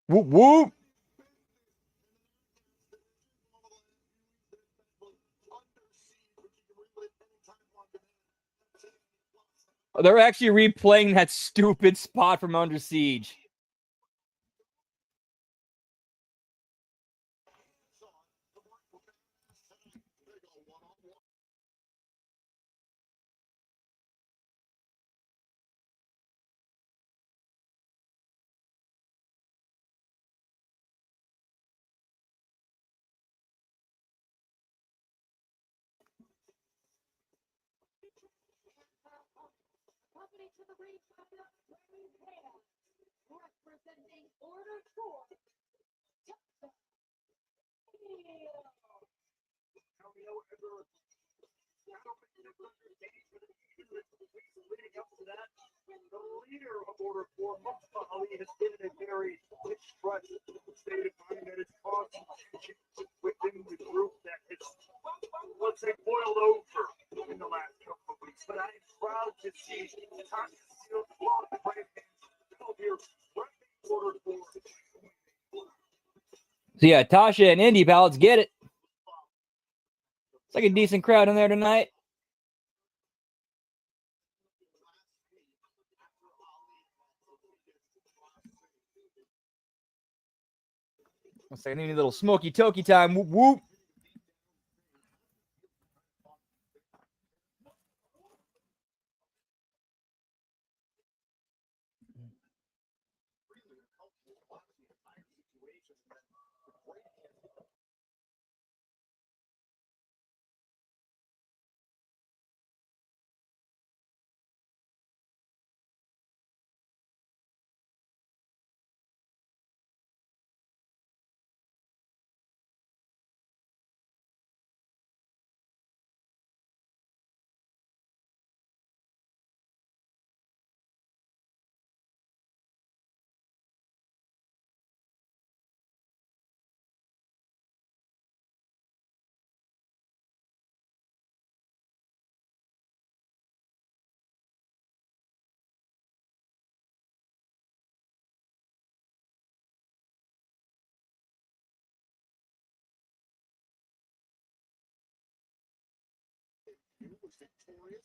Whoop, whoop. They're actually replaying that stupid spot from Under Siege. So yeah, Tasha and Indy, pal, let's get it. It's like a decent crowd in there tonight. Looks like I need a little smoky toky time. Whoop, whoop.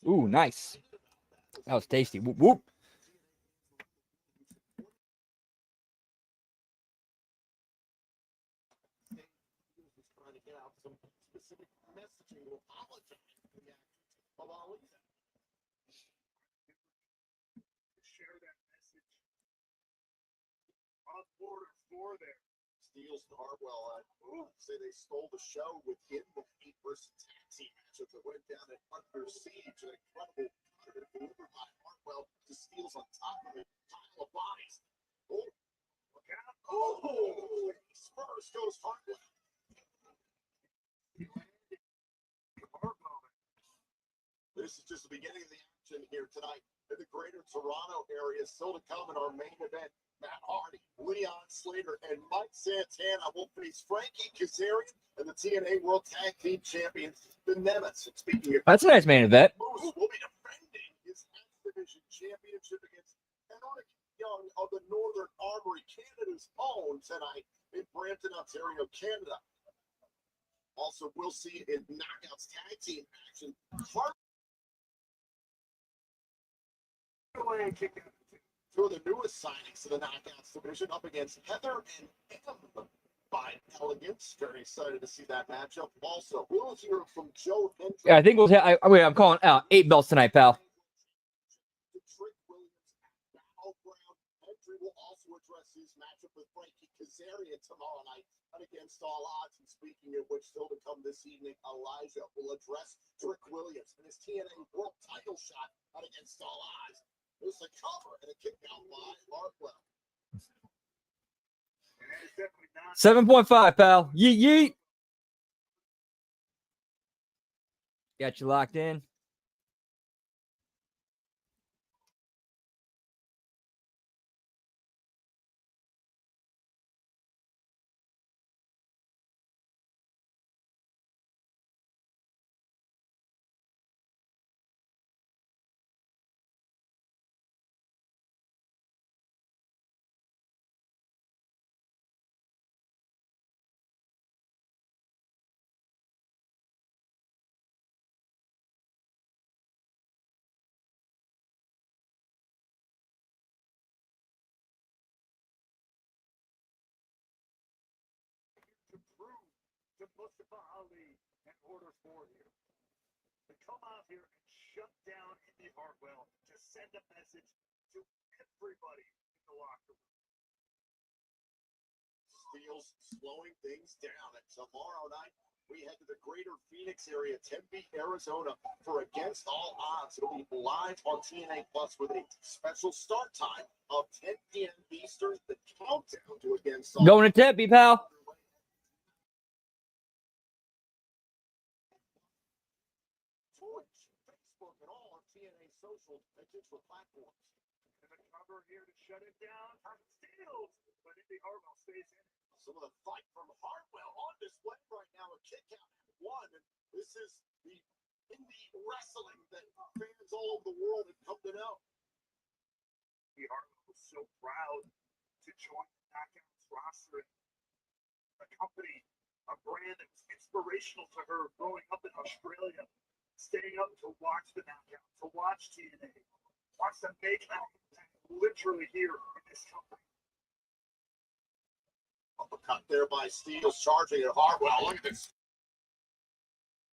Ooh, nice. That was tasty. Whoop, whoop. Steals to Hartwell. Say they stole the show within the Heat versus tag team matchup that went down at Under Siege. An incredible maneuver by Hartwell. Just steals on top of a pile of bodies. Oh, look out. Oh, Spurs goes Hartwell. This is just the beginning of the action here tonight in the greater Toronto area. Still to come in our main event. Matt Hardy, Leon Slater, and Mike Santana will face Frankie Kazarian and the TNA World Tag Team Champions, the Nemesis. Speaking of, that's a nice main event. Moose will be defending his X Division Championship against Henrik Young of the Northern Armory, Canada's own, tonight in Brampton, Ontario, Canada. Also, we'll see in Knockouts Tag Team action. Two of the newest signings to the Knockouts division up against Heather and M by Elegance. Very excited to see that matchup. Also, we'll hear from Joe Hendry. Yeah, I think I'm calling out 8 belts tonight, pal. Trick Williams at Battleground. Hendry will also address his matchup with Frankie Kazarian tomorrow night against All Odds. And speaking of which, still to come this evening, Elijah will address Trick Williams and his TNA World Title shot against All Odds. There's a cover and a kick out by Hartwell. 7.5, pal. Yeet, yeet. Got you locked in. to Mustafa Ali and Order 4 here. To come out here and shut down Indy Hartwell to send a message to everybody in the locker room. Steele's slowing things down. And tomorrow night, we head to the greater Phoenix area, Tempe, Arizona, for Against All Odds. It'll be live on TNA Plus with a special start time of 10 p.m. Eastern, the countdown to Against All Going to Tempe, pal. Twitch, Facebook, and all of TNA social and digital platforms. And the cover here to shut it down. Steals, but Indy Hartwell stays in. Some of the fight from Hartwell on display right now. A kick out at one. And this is the indie wrestling that fans all over the world have come to know. Indy Hartwell was so proud to join the Knockouts roster. A company, a brand that was inspirational to her growing up in Australia, staying up to watch the Knockouts, to watch TNA, watch them make an impact literally here in this company. Uppercut there by Steele, charging at Hartwell. Look at this.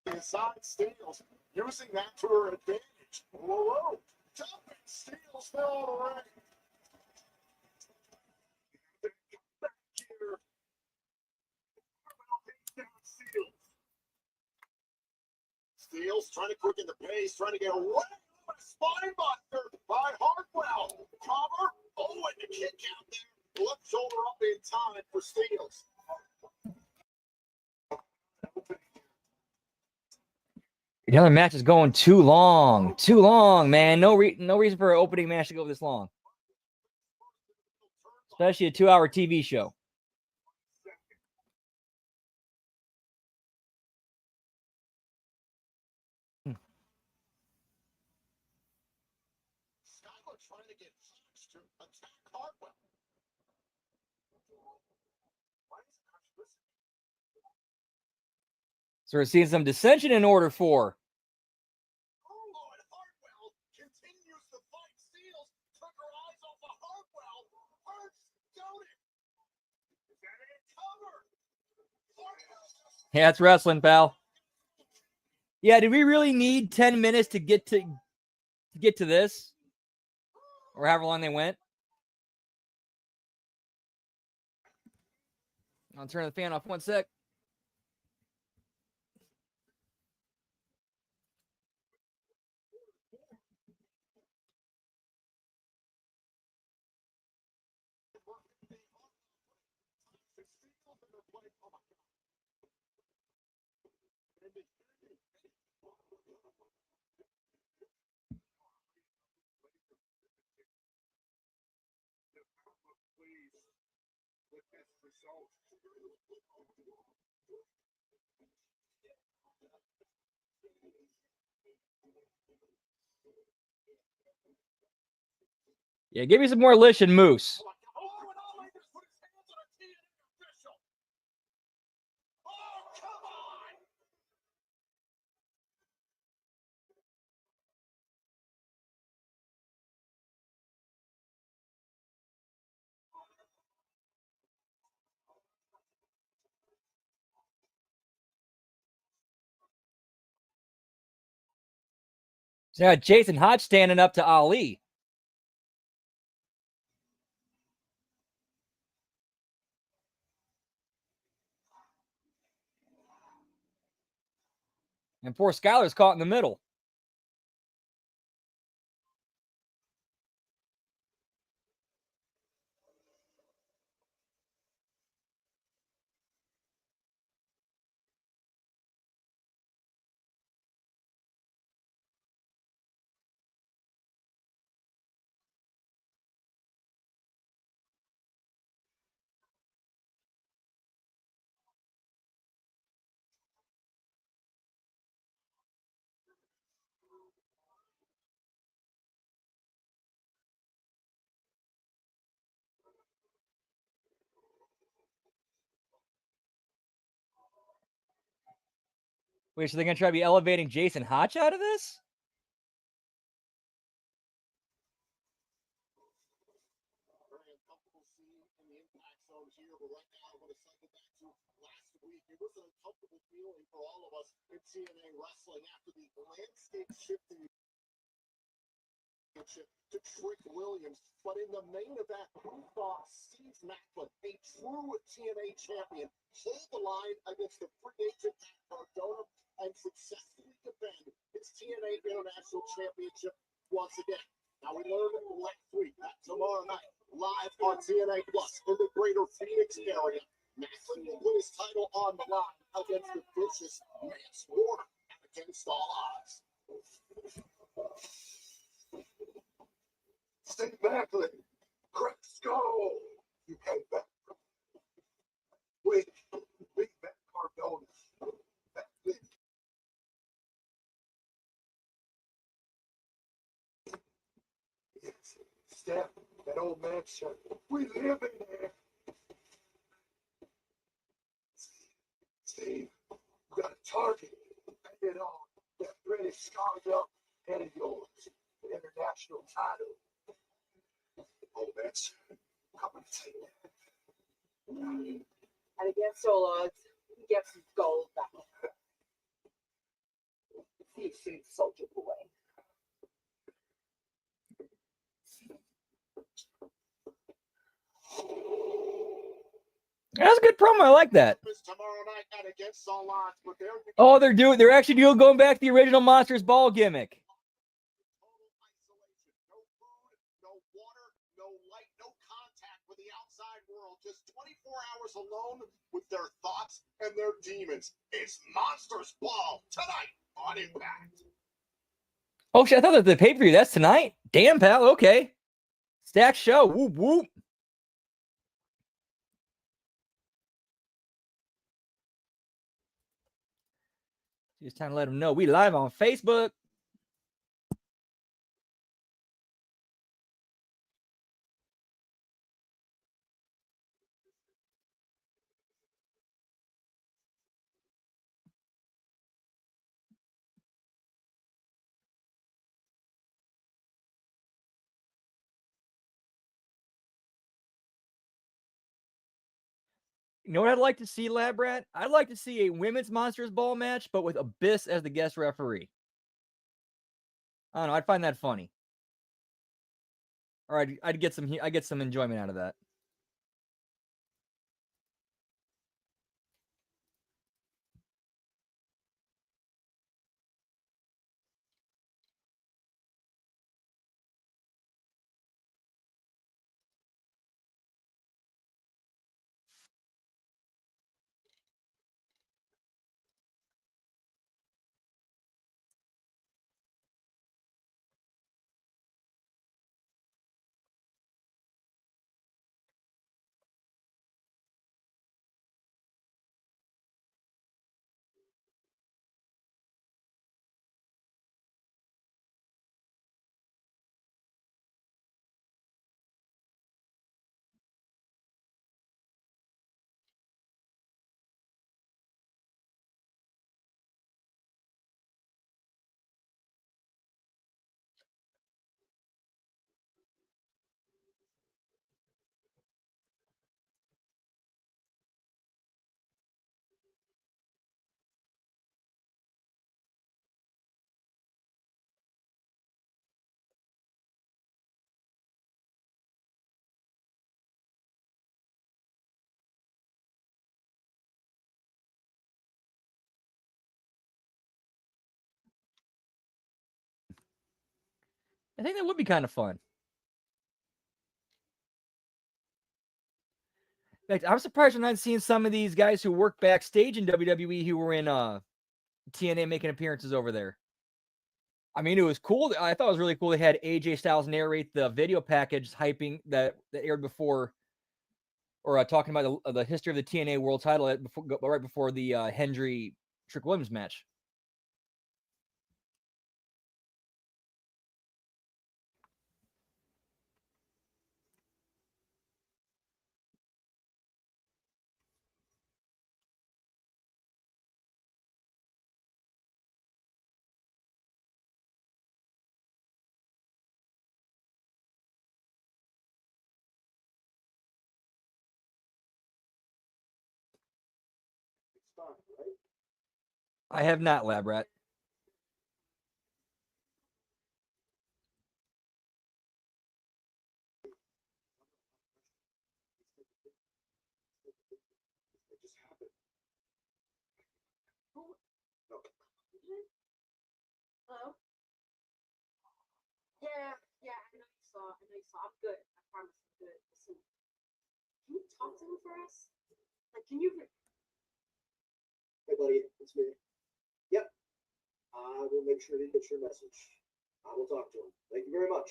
Inside Steele, using that to her advantage. Whoa, jumping Steele fell away. Back here. Hartwell takes down Steele. Steele's trying to quicken the pace, trying to get away. A spine buster by Hartwell. Cover. Oh, and the kick out there. Left shoulder up in time for Steele. The other match is going too long. Too long, man. No reason for an opening match to go this long. Especially a 2-hour TV show. Skyler trying to get Fox to attack Hartwell. So we're seeing some dissension in Order 4. Oh, and Hartwell continues to fight. Steele took her eyes off of Hartwell. Hurts, don't it? Is that it? Cover. Hartwell. Yeah, it's wrestling, pal. Yeah, did we really need 10 minutes to get to this? Or however long they went? I'll turn the fan off 1 sec. With this result. Yeah, give me some more Lish and Moose. Oh, and Ollie just put his hands on a TNA official. Oh, come on. So now Jason Hodge standing up to Ali. And poor Skyler's caught in the middle. Wait, so they're going to try to be elevating Jason Hodge out of this? Very uncomfortable scene in the impact zone here, but right now I'm going to cycle back to last week. It was an uncomfortable feeling for all of us in TNA wrestling after the landscape shifting to Trick Williams. But in the main event, we saw Steve Macklin, a true TNA champion, hold the line against the free agent Matt Cardona and successfully defend his TNA International Championship once again. Now, we learned last week that tomorrow night, live on TNA Plus in the greater Phoenix area, Macklin will put his title on the line against the vicious Mance Warner and against all odds. Steve Macklin, Craig Skull, you came back from Big Matt Cardona. Yes, Steph, that old mansion, we live in there. Steve, you got a target. Head on that British Scarborough head of yours, the international title. Oh, that's coming to take that. And against all odds, he gets some gold back. See you soon, soldier boy. That's a good promo. I like that. Tomorrow night and against all odds, but Oh, they're actually going back to the original Monsters Ball gimmick. total isolation. No food, no water, no light, no contact with the outside world. Just 24 hours alone with their thoughts and their demons. It's Monsters Ball tonight on Impact. Oh shit! I thought that the pay-per-view. That's tonight. Damn, pal. Okay. Stacked show. Whoop whoop. Just time to let them know we live on Facebook. You know what I'd like to see, Lab Rat? I'd like to see a women's Monsters Ball match, but with Abyss as the guest referee. I don't know. I'd find that funny. Or I'd get some enjoyment out of that. I think that would be kind of fun. In fact, I'm surprised I'm not seeing some of these guys who work backstage in WWE who were in TNA making appearances over there. I mean, it was cool. I thought it was really cool. They had AJ Styles narrate the video package hyping that aired before, or talking about the history of the TNA World Title right before the Hendry Trick Williams match. It's fine, right? I have not, Lab Rat. It just happened. No. Hello? Yeah, I know you saw. I'm good. I promise I'm good. Listen, can you talk to him for us? Like, can you? Hey, buddy, it's me. Yep. I will make sure he gets your message. I will talk to him. Thank you very much.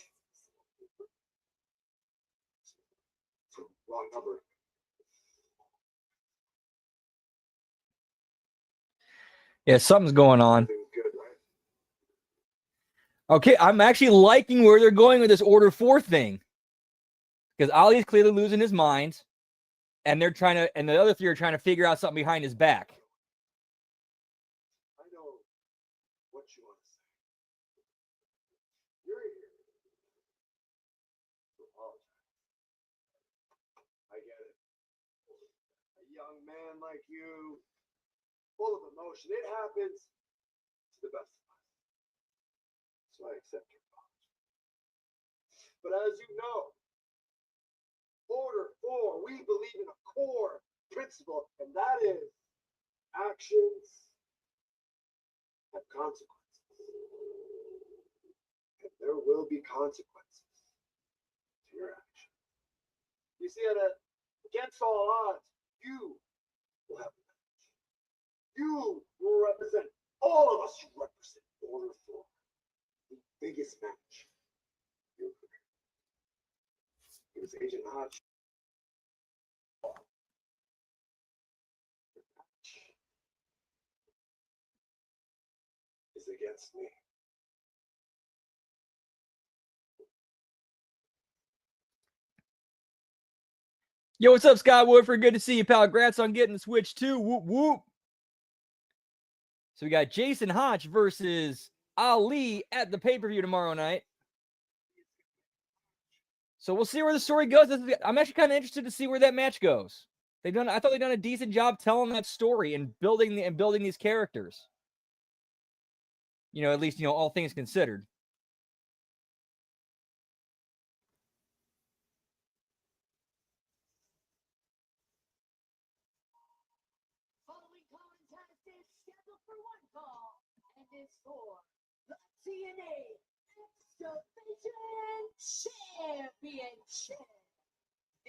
Wrong number. Yeah, something's going on. Everything's good, right? Okay, I'm actually liking where they're going with this Order 4 thing. Because Ali's clearly losing his mind. And they're trying to, and the other three are trying to figure out something behind his back. I know what you want to say. You're here to apologize. I get it. A young man like you, full of emotion. It happens to the best of us. So I accept your apology. But as you know, Order 4, we believe in a core principle, and that is actions have consequences. And there will be consequences to your actions. You see, against all odds, you will have a match. You will represent all of us. You represent Order 4, the biggest match in your career. It was Agent Hodge. The match is against me. Yo, what's up, Scott Woodford? Good to see you, pal. Congrats on getting the Switch too. Whoop, whoop. So we got Jason Hodge versus Ali at the pay-per-view tomorrow night. So we'll see where the story goes. I'm actually kind of interested to see where that match goes. I thought they've done a decent job telling that story and building these characters. You know, at least, you know, all things considered. Following contest is scheduled for one fall and is for the TNA Division Championship.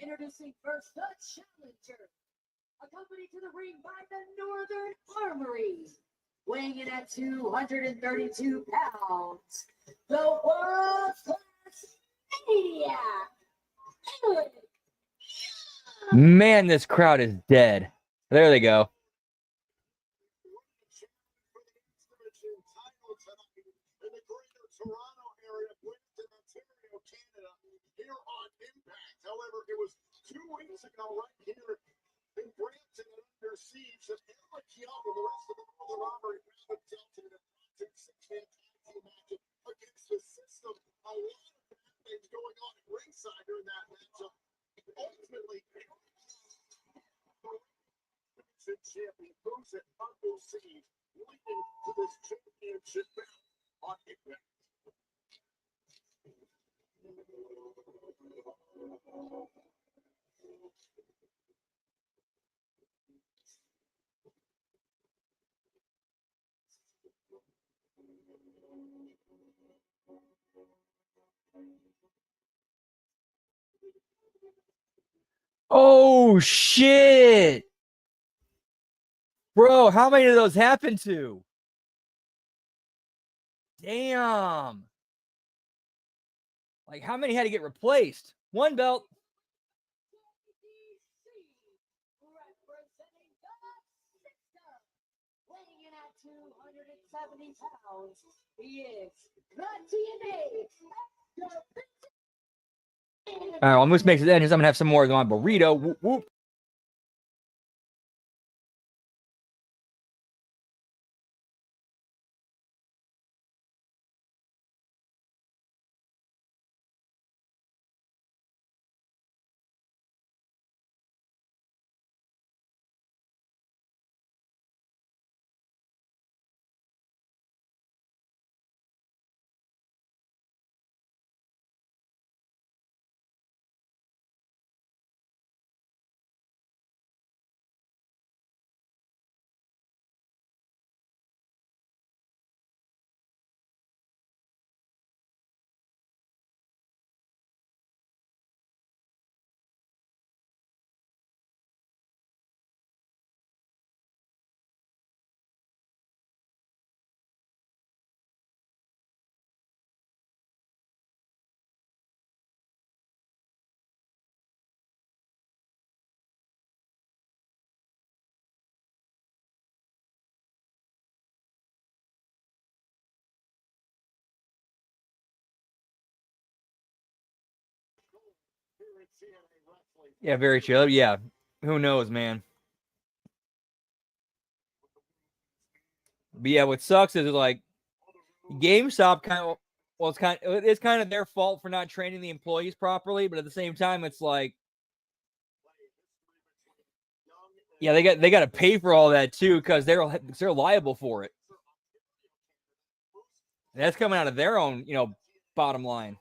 Introducing first the challenger, accompanied to the ring by the Northern Armory, weighing in at 232 pounds, the world's class maniac, Alex. Man, this crowd is dead. There they go. In the greater Toronto area, Brampton, Ontario, Canada, here on Impact. However, it was 2 weeks ago, right here in Brampton, under siege, that Eric Young and the rest of the Northern Armory found themselves in a 6-man tag team matchup against the system. A lot of bad things going on at ringside during that matchup. Ultimately, champion moves at Uncle Siege, leading to this championship bout on Impact. Oh, shit. Bro, how many of those happened to? Damn. Like, how many had to get replaced? One belt. Representing the system, weighing in at 270 pounds, he is the TNA All right, well, I'm going to make it end because I'm going to have some more of my burrito. Whoop, whoop. here in TNA Wrestling. Yeah, very true. Yeah, who knows, man. But yeah, what sucks is like GameStop kind of, well, it's kind of their fault for not training the employees properly, but at the same time, it's like, yeah, they got to pay for all that too because they're liable for it. And that's coming out of their own, bottom line.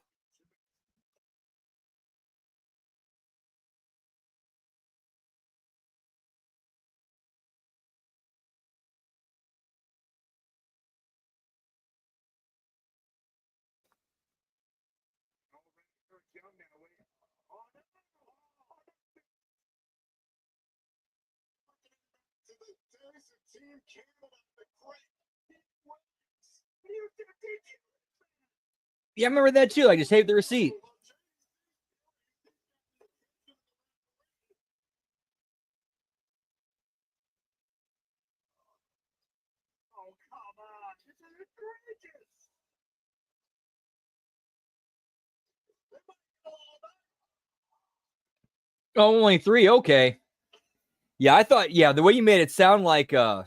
Team Canada, the great Yeah, I remember that too. I just saved the receipt. Oh, come on. This is outrageous. Oh, only 3. Okay. Yeah, I thought. Yeah, the way you made it sound like. Yeah,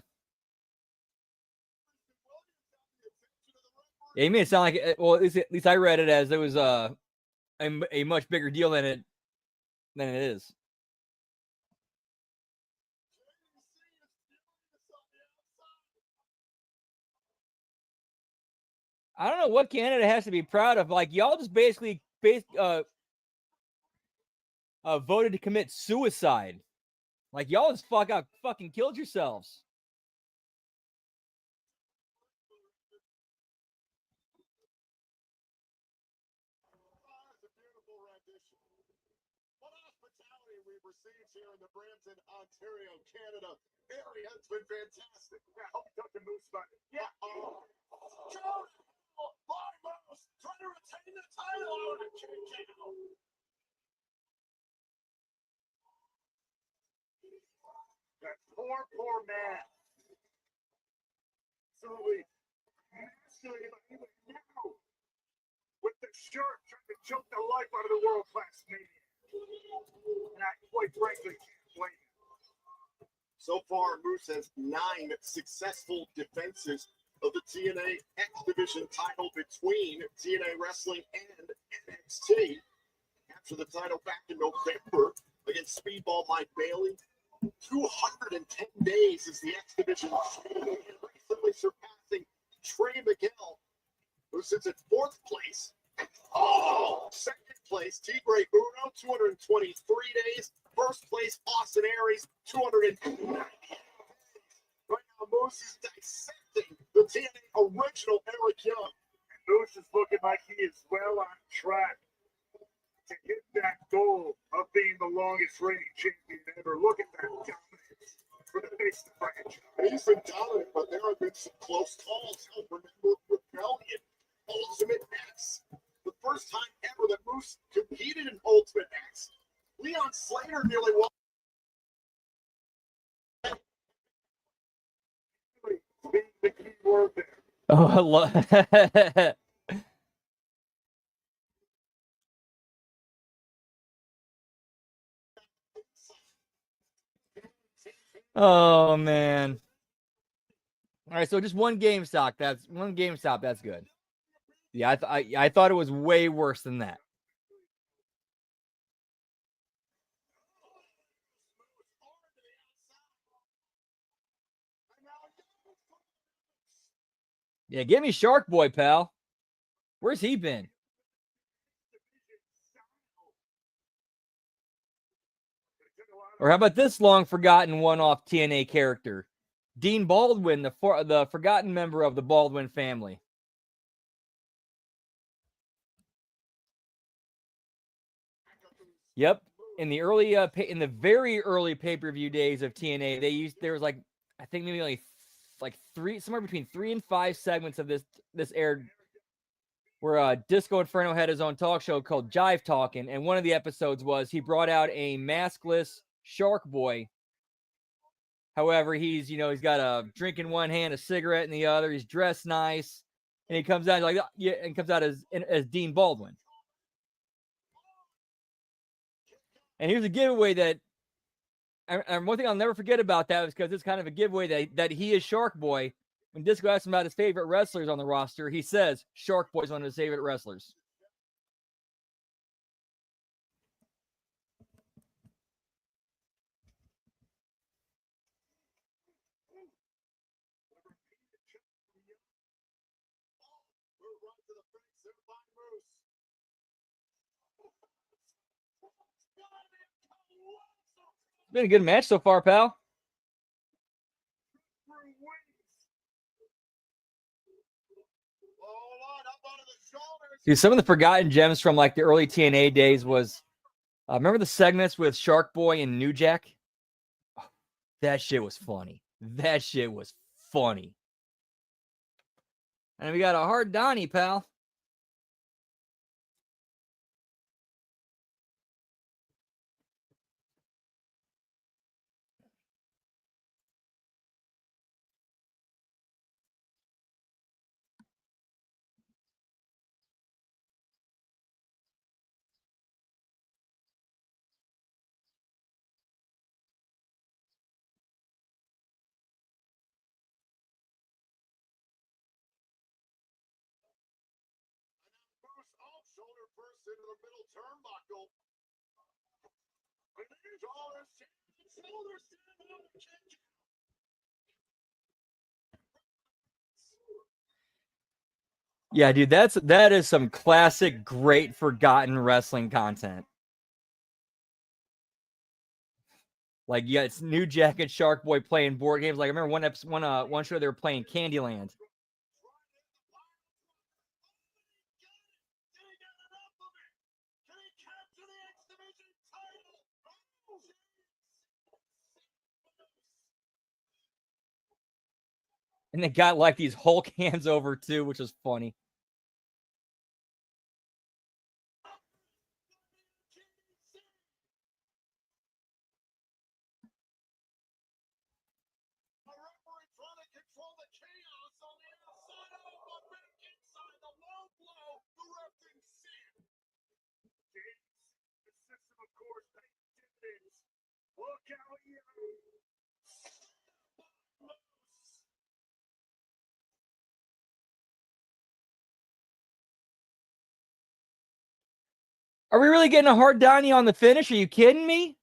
you made it sound like. Well, at least I read it as it was a much bigger deal than it is. I don't know what Canada has to be proud of. Like y'all just basically voted to commit suicide. Like y'all just fucking killed yourselves. What hospitality we've received here in the Brampton, Ontario, Canada area has been fantastic. I hope you took the moose button. Yeah. Jordan, by Moose, trying to retain the title on a kick out. That poor man. Absolutely masculine, but even now, with the shirt, trying to choke the life out of the world-class maniac. And I, quite frankly, can't blame him. So far, Moose has 9 successful defenses of the TNA X Division title between TNA Wrestling and NXT. After the title back in November against Speedball Mike Bailey. 210 days is the X Division champion, recently surpassing Trey Miguel, who sits at 4th place. Second place, Tigre Uno, 223 days. First place, Austin Aries, 290 days. Right now, Moose is dissecting the TNA original Eric Young. And Moose is looking like he is well on track to hit that goal of being the longest reigning champion ever. Look at that dominance for the face of the franchise. He's been dominant, but there have been some close calls. Remember Rebellion, Ultimate X. The first time ever that Moose competed in Ultimate X. Leon Slater nearly won. Being the key word there. Oh, oh man. All right, so just one GameStop. That's good. Yeah, I thought it was way worse than that. Yeah, give me Shark Boy, pal. Where's he been? Or how about this long forgotten one-off TNA character? Dean Baldwin, the forgotten member of the Baldwin family. Yep. In the very early pay-per-view days of TNA, there was like, I think maybe like 3, somewhere between 3 and 5 segments of this aired where Disco Inferno had his own talk show called Jive Talking, and one of the episodes was he brought out a maskless Shark Boy. However, he's got a drink in one hand, a cigarette in the other. He's dressed nice, and he comes out as Dean Baldwin. And here's a giveaway that, and one thing I'll never forget about that is because it's kind of a giveaway that he is Shark Boy. When Disco asks him about his favorite wrestlers on the roster, he says Shark Boy's one of his favorite wrestlers. It's been a good match so far, pal. Dude, some of the forgotten gems from like the early TNA days was, remember the segments with Shark Boy and New Jack? Oh, that shit was funny. That shit was funny. And we got a hard Donnie, pal. Shoulder first into the middle turnbuckle. Shoulders Yeah, dude, that is some classic, great, forgotten wrestling content. Like, yeah, it's New Jack and Shark Boy playing board games. Like, I remember one show they were playing Candyland. And they got like these Hulk hands over too, which was funny. Are we really getting a hard Donnie on the finish? Are you kidding me?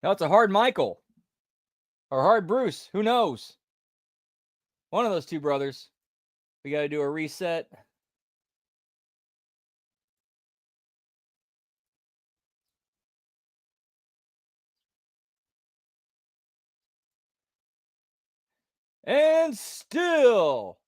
No, it's a hard Michael. Or hard Bruce. Who knows? One of those two brothers. We got to do a reset. And still.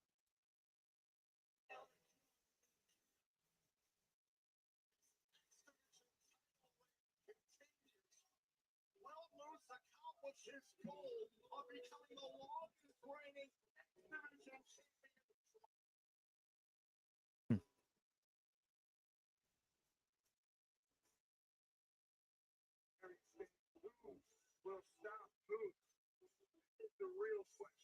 Will stop Boots? Is the real question.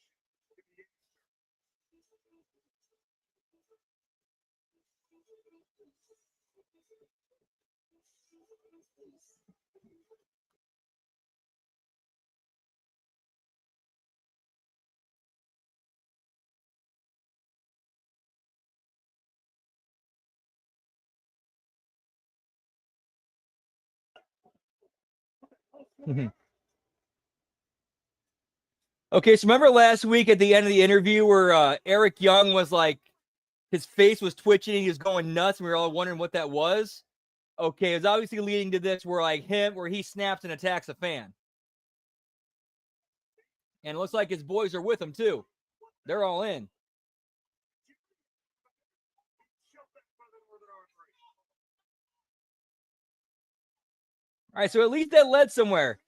Okay, so remember last week at the end of the interview where Eric Young was like, his face was twitching and he was going nuts, and we were all wondering what that was? Okay, it's obviously leading to this where he snaps and attacks a fan. And it looks like his boys are with him too. They're all in. All right, so at least that led somewhere.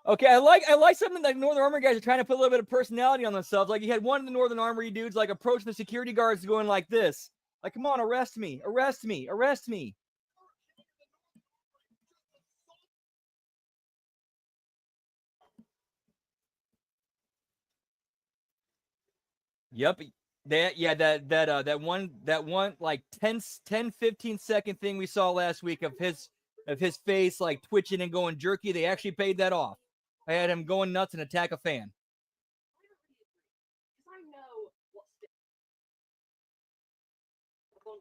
Okay, I like something like Northern Armory guys are trying to put a little bit of personality on themselves. Like, you had one of the Northern Armory dudes like approaching the security guards going like this. Like, come on, arrest me, arrest me, arrest me. Yep. That one like 10-15 second thing we saw last week of his face like twitching and going jerky, they actually paid that off. I had him going nuts and attack a fan. Because I know what's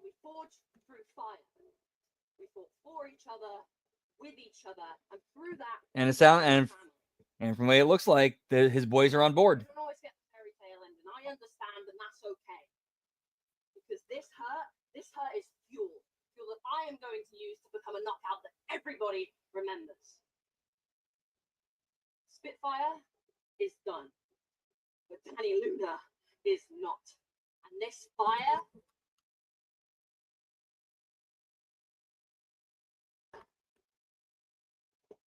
we forged through fire. We fought for each other, with each other, and through that. And it sound and from the way it looks like his boys are on board. I don't always get the fairy tale end, and I understand, and that's okay. Because this hurt is fuel that I am going to use to become a knockout that everybody remembers. Spitfire is done, but Danny Luna is not. And this fire.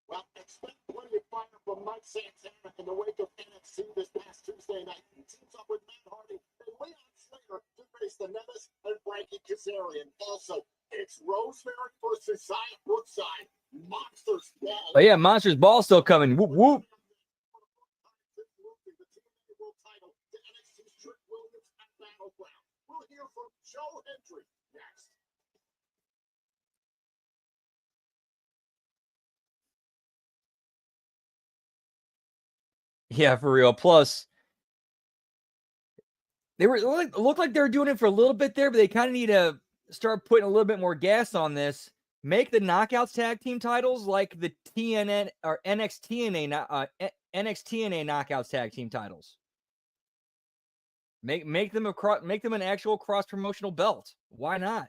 Well, expect plenty of fire from Mike Santana in the wake of NXT this past Tuesday night. He teams up with Matt Hardy and Leon Slater to face the Nevis and Frankie Kazarian. Also, it's Rosemary versus Zaya Brookside. Monsters Ball. Oh yeah, Monsters Ball still coming. Whoop whoop. We'll hear from Joe Hendry next. Yeah, for real. Plus, they were looked like they were doing it for a little bit there, but they kind of need to start putting a little bit more gas on this. Make the Knockouts tag team titles like the TNN or NXT NA Knockouts tag team titles. Make them an actual cross promotional belt. Why not?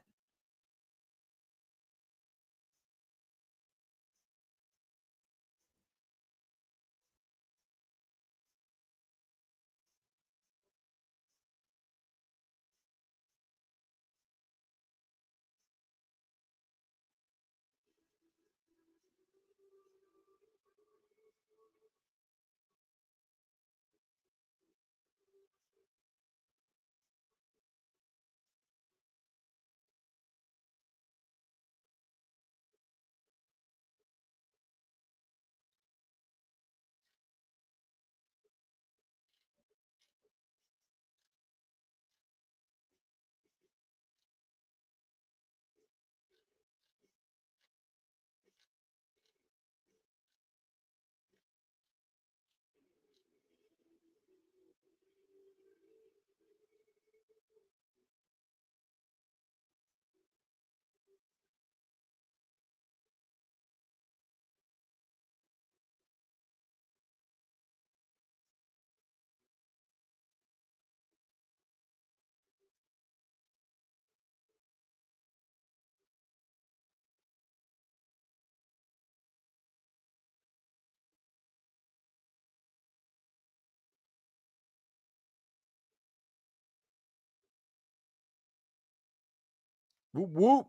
Whoop whoop.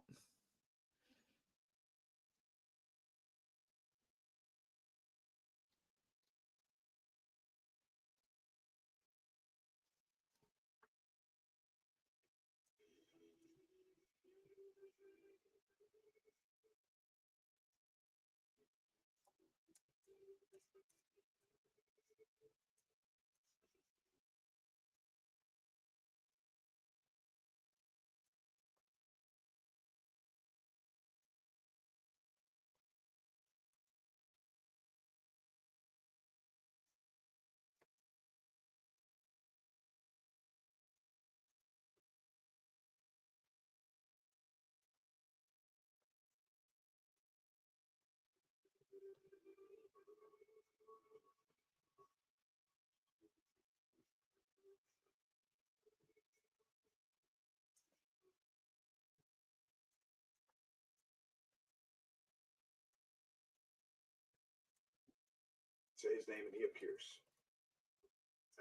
Say his name and he appears.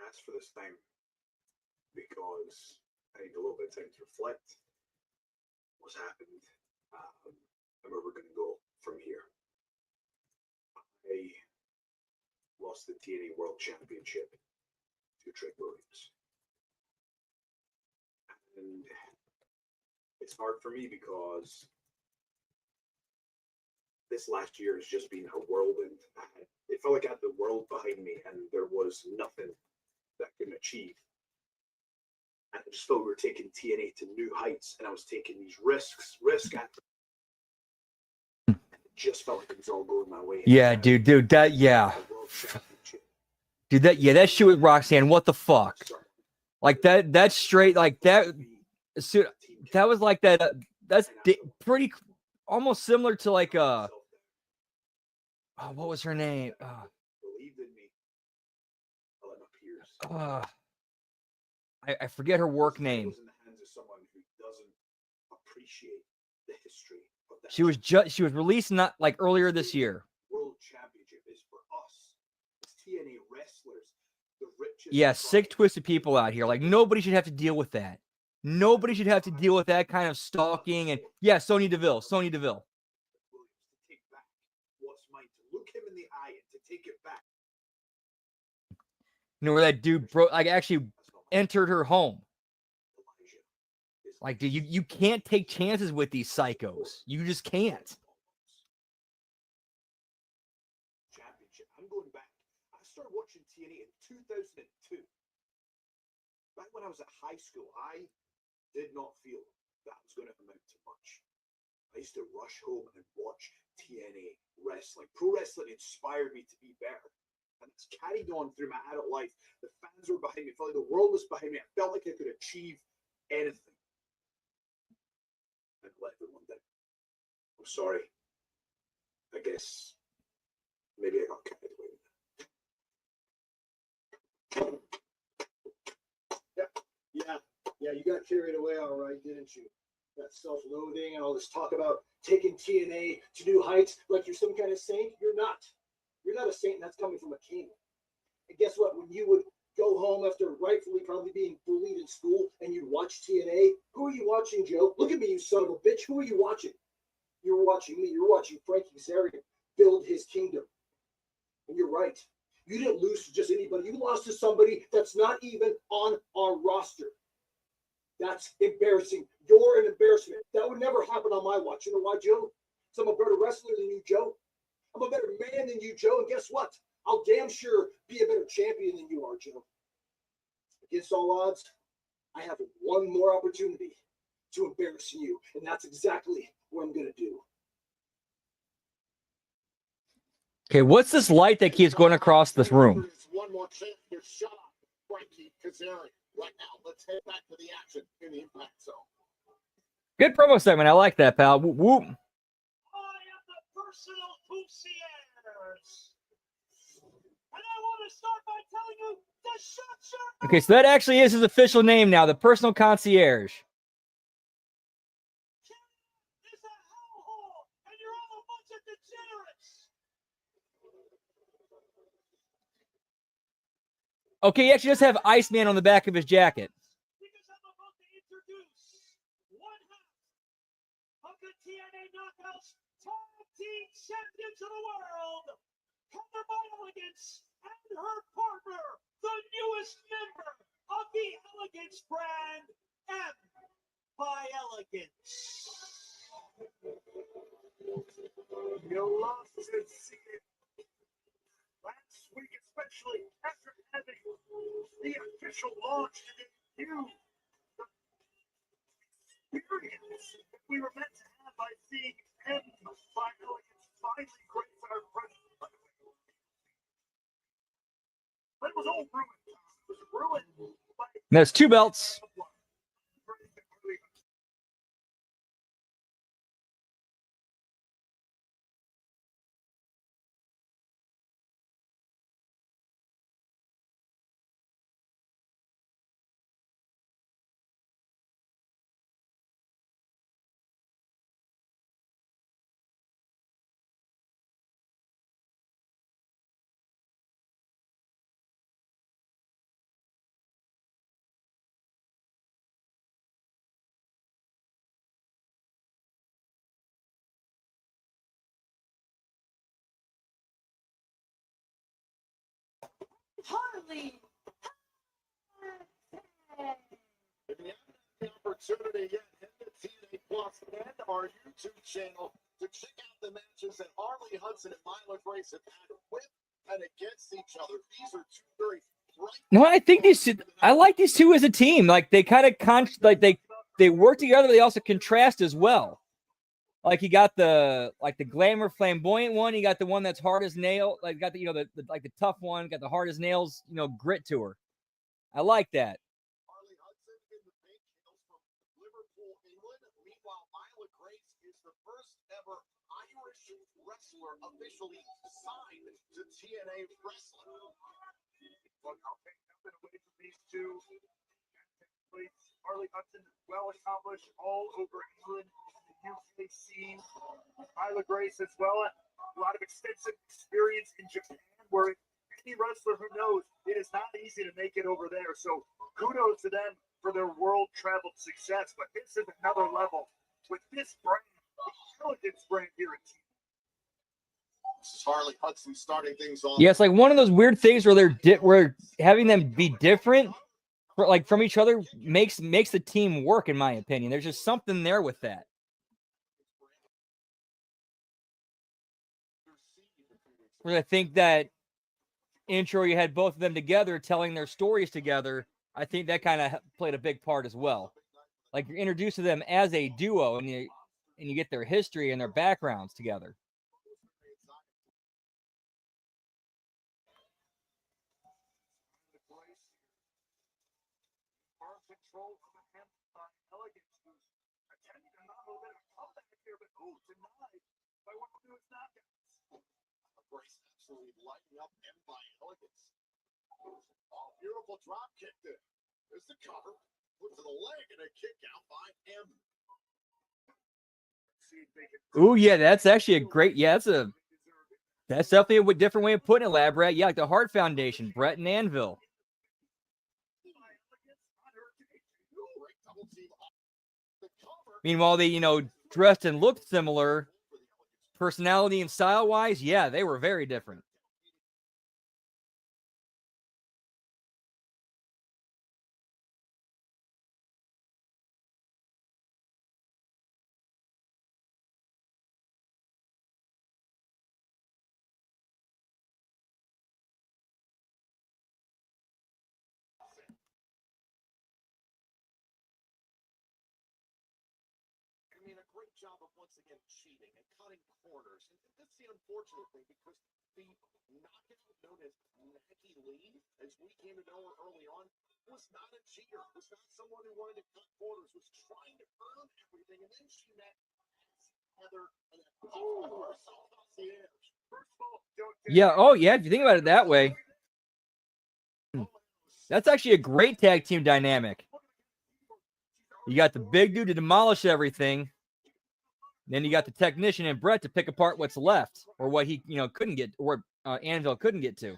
Ask for this thing because I need a little bit of time to reflect what's happened and where we're going to go from here. I lost the TNA World Championship to Trick Williams. And it's hard for me because this last year has just been a whirlwind. It felt like I had the world behind me and there was nothing that I couldn't achieve. And I just felt we were taking TNA to new heights, and I was taking these risk after. It just felt like it was all going my way. Yeah, dude, that, yeah. Dude, that shit with Roxanne, what the fuck? Like that's straight, like that was like that, that's pretty, almost similar to like, what was her name? I forget her work name. She was released not like earlier this year. World Championship is for us. It's TNA wrestlers, the richest. Yeah, sick, twisted people out here. Like nobody should have to deal with that. Nobody should have to deal with that kind of stalking. And yeah, Sonya Deville. To take back what's mine, to look him in the eye and to take it back. You know where that dude actually entered her home. Like, dude, you can't take chances with these psychos. You just can't. Championship. I'm going back. I started watching TNA in 2002. Back when I was at high school, I did not feel that was going to amount to much. I used to rush home and watch TNA wrestling. Pro wrestling inspired me to be better. And it's carried on through my adult life. The fans were behind me. I felt like the world was behind me. I felt like I could achieve anything. And let everyone down. I'm sorry. I guess maybe I got carried away with that. Yeah, you got carried away all right, didn't you? That self-loathing and all this talk about taking TNA to new heights like you're some kind of saint. You're not. You're not a saint, and that's coming from a king. And guess what? When you would go home after rightfully probably being bullied in school and you'd watch TNA, who are you watching, Joe? Look at me, you son of a bitch. Who are you watching? You were watching me. You were watching Frankie Kazarian build his kingdom. And you're right. You didn't lose to just anybody. You lost to somebody that's not even on our roster. That's embarrassing. You're an embarrassment. That would never happen on my watch. You know why, Joe? Because I'm a better wrestler than you, Joe. I'm a better man than you, Joe. And guess what? I'll damn sure be a better champion than you are, Joe. Against all odds, I have one more opportunity to embarrass you. And that's exactly what I'm going to do. Okay, what's this light that keeps going across this room? One more chance to shut up, Frankie Kazarian. Right now, let's head back to the action in the Impact Zone. Good promo segment. I like that, pal. Whoop, whoop. I am the personal concierge. And I want to start by telling you to shut your Okay, so that actually is his official name now, the personal concierge. is a hellhole, and you're all a bunch of degenerates. Okay, he actually does have Iceman on the back of his jacket. Because I'm about to introduce one half of the TNA Knockouts Tag Team Champions of the World, Heather by Elegance, and her partner, the newest member of the Elegance brand, M by Elegance. You'll love to see it. Last week, especially after having the official launch to debut the experience we were meant to have by seeing M by Elegance finally grace our presence. But it was all ruined. It was ruined by And there's 2 belts. Harley. If you haven't had the opportunity yet, hit the TNA Plus and our YouTube channel to check out the matches that Harley Hudson and Myla Grace have had with and against each other. These are two very No, I think I like these two as a team. Like they kind of they work together. They also contrast as well. Like you got the glamour flamboyant one. You got the one that's hard as nail. Like got the the tough one. Got the hard as nails. Grit to her. I like that. Harley Hudson in the pink hails from Liverpool, England. Meanwhile, Mila Grace is the first ever Irish wrestler officially signed to TNA Wrestling. Look, I'll take nothing away from these two. Harley Hudson, well accomplished all over England, the UK scene. Mila Grace as well, a lot of extensive experience in Japan, where any wrestler who knows it is not easy to make it over there. So kudos to them for their world traveled success. But this is another level with this brand, the Elegance brand here at TNA. This is Harley Hudson starting things off. Yeah, it's like one of those weird things where where having them be different, from each other makes the team work. In my opinion, there's just something there with that. Where I think that intro you had both of them together telling their stories together. I think that kind of played a big part as well. Like you're introduced to them as a duo, and you get their history and their backgrounds together. Control of the hand by Elegance, who's attempting to not a little bit of a comeback here, but denied by one of his knockouts. Grace absolutely lighting up M by Elegance. Oh, beautiful drop kick there. There's the cover. Put to the leg and a kick out by M. Ooh, yeah, that's actually a great. Yeah, that's definitely a different way of putting it, Lab Rat. Yeah, like the Hart Foundation, Brett and Anvil. Meanwhile, they, dressed and looked similar, personality and style-wise, yeah, they were very different. A great job of once again cheating and cutting corners. And that's the unfortunate thing, because the knockout known as Maggie Lee, as we came to know her early on, was not a cheater, was not someone who wanted to cut corners, was trying to earn everything. And then she met Heather and herself off the edge. Yeah, oh yeah, if you think about it that way. That's actually a great tag team dynamic. You got the big dude to demolish everything. Then you got the technician and Brett to pick apart what's left, or what he, couldn't get, or Anvil couldn't get to. It's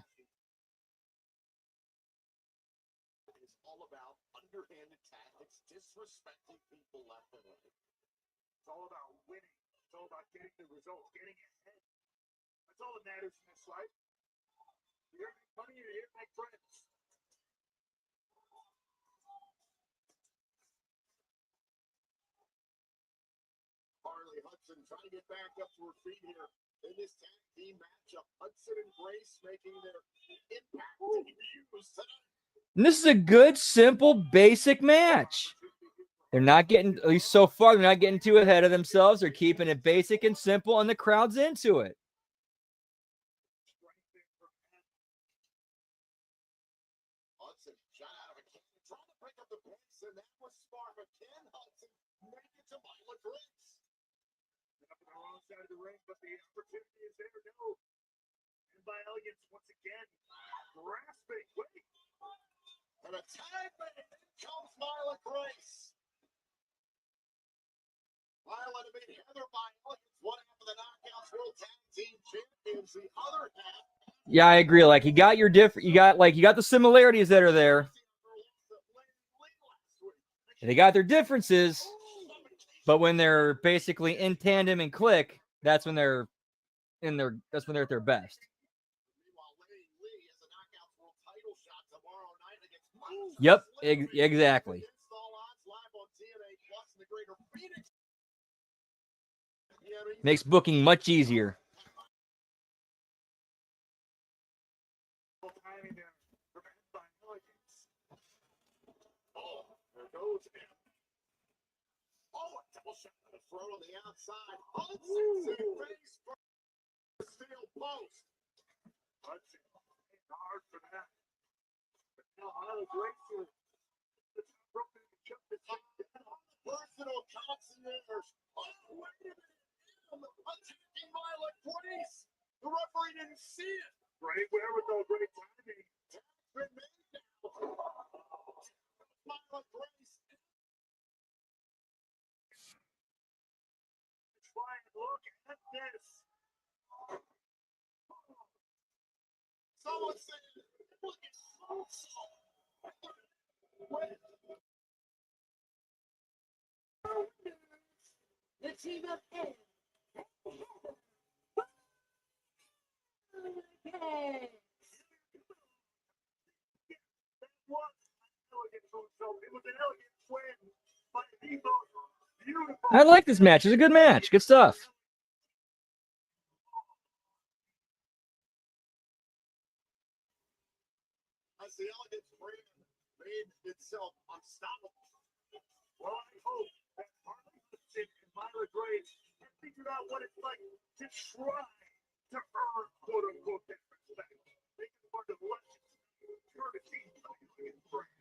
all about underhanded tactics, disrespecting people left and right. It's all about winning. It's all about getting the results, getting ahead. That's all that matters in this life. You're here to make money, you're here to make friends. Harley Hudson trying to get back up to her feet here in this tag team matchup. Hudson and Grace making their impact debuts tonight. And this is a good, simple, basic match. They're not getting, at least so far, they're not getting too ahead of themselves. They're keeping it basic and simple, and the crowd's into it. Hudson shot out of a kick, trying to pick up the pace, and that was smart. But can Hudson make it to Mila Grace? Up on the wrong side of the ring, but the opportunity is there. No. And by Elegance once again, grasping. Wait. And a tag, but in comes Mila Grace. Mila to beat Heather by Elegance, one half of the Knockouts World Tag Team Champions, the other half. Yeah, I agree. Like you got the similarities that are there. They got their differences, but when they're basically in tandem and click, that's when they're at their best. Yep, exactly. Makes booking much easier. goes in. Oh, a double shot to the throat on the outside. Unsexy face first. Steel post. Hudson hitting hard for that. But now Myla Gracie, the top rope and jump the top down. Personal concierge. Oh, wait a minute. Him attacking Myla Grace. The referee didn't see it. Great wherewithal, great timing. Tag's been made now. Myla Grace. Try and look at this. Someone said, look at so. The team of Ed. Okay. Was elegant to himself. It was an elegant win by the most beautiful. I like this match. It's a good match. Good stuff. As the elegant brand made itself unstoppable. Well, I hope that Harley Hudson and Myla Grace have figured out what it's like to try to earn quote unquote that respect. They can learn the lessons courtesy of the elegant brand.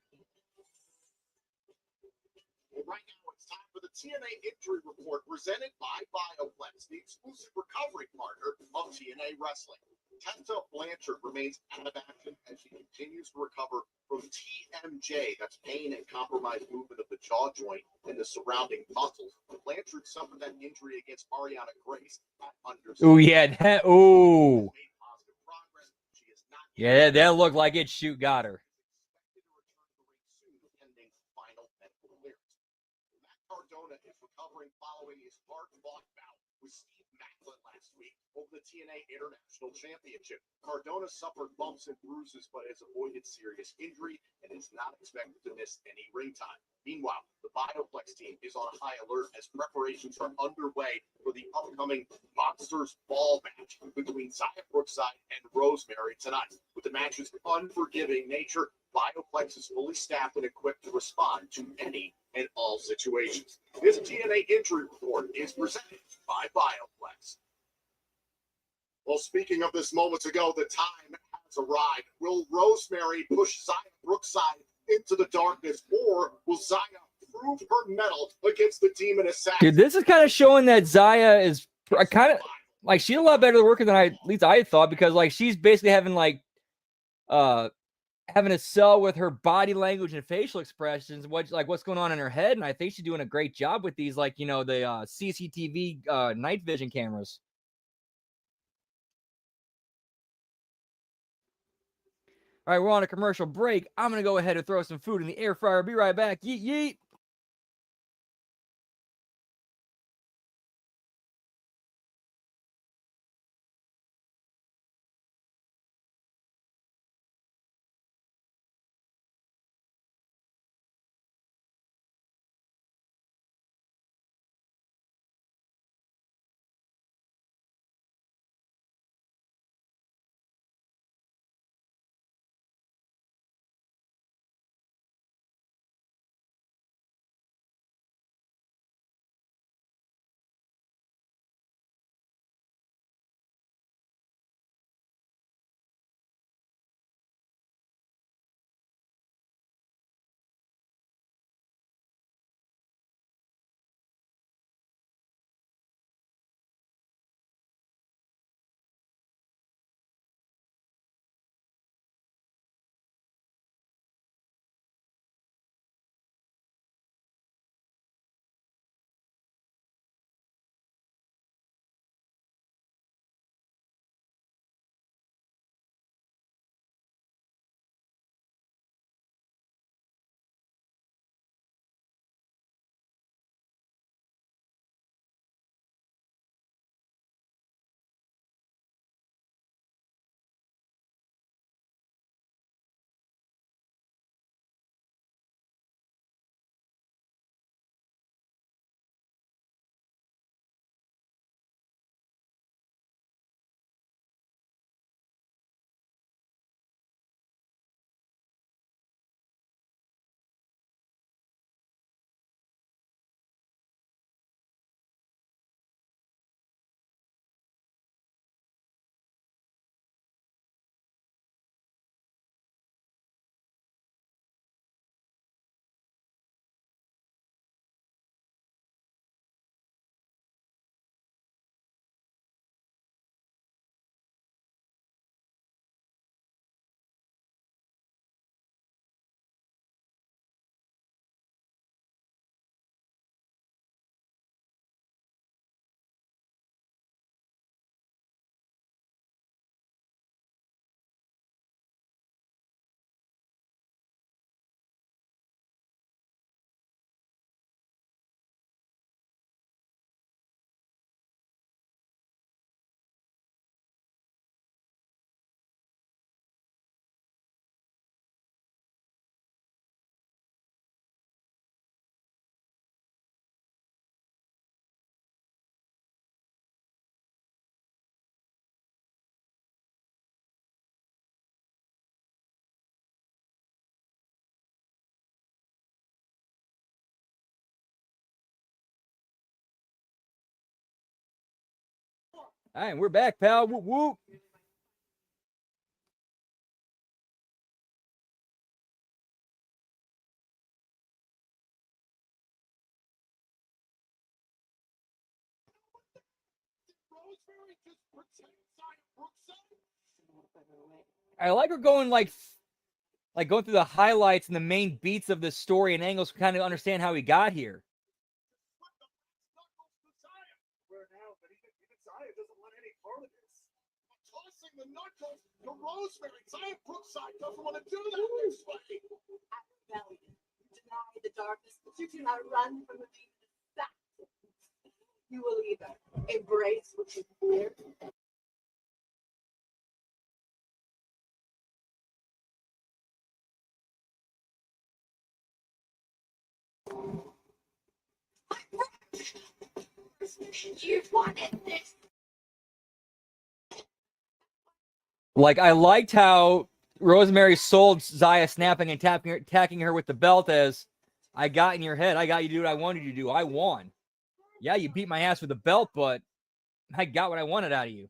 Well, right now it's time for the TNA injury report presented by BioPlex, the exclusive recovery partner of TNA Wrestling. Tessa Blanchard remains out of action as she continues to recover from TMJ, that's pain and compromised movement of the jaw joint and the surrounding muscles. Blanchard suffered that injury against Ariana Grace at under. Oh yeah, that. Oh Made positive progress. She is not yeah, that looked like it. Shoot, got her. expected to return to the ring soon, pending final medical clearance. Matt Cardona is recovering following his hard-fought bout with Steve Macklin last week over the TNA International Championship. Cardona suffered bumps and bruises, but has avoided serious injury and is not expected to miss any ring time. Meanwhile, the Bioplex team is on high alert as preparations are underway for the upcoming Monsters Ball match between Zaya Brookside and Rosemary tonight. With the match's unforgiving nature, Bioplex is fully staffed and equipped to respond to any and all situations. This TNA injury report is presented by Bioplex. Well, speaking of this moments ago, the time has arrived. Will Rosemary push Zaya Brookside into the darkness, or will Zaya prove her mettle against the Demon Assassin? Dude, this is kind of showing that Zaya is kind of like she's a lot better worker than at least I thought, because like she's basically having like having to sell with her body language and facial expressions, what's going on in her head, and I think she's doing a great job with these, like, you know, the CCTV night vision cameras. All right, we're on a commercial break. I'm gonna go ahead and throw some food in the air fryer. Be right back. Yeet yeet. All right, we're back, pal. Whoop, whoop. Rosemary just protect Xia Brookside. I like her going like going through the highlights and the main beats of the story and angles to kind of understand how he got here. Where now, but even Xia doesn't want any part of this. Tossing the knuckles to Rosemary. Xia Brookside doesn't want to do that this way. Rebellion. You deny the darkness, but you do not run from the demon. You will either embrace what you fear. You wanted this. Like, I liked how Rosemary sold Xia snapping and attacking her with the belt as, I got in your head. I got you to do what I wanted you to do. I won. Yeah, you beat my ass with the belt, but I got what I wanted out of you.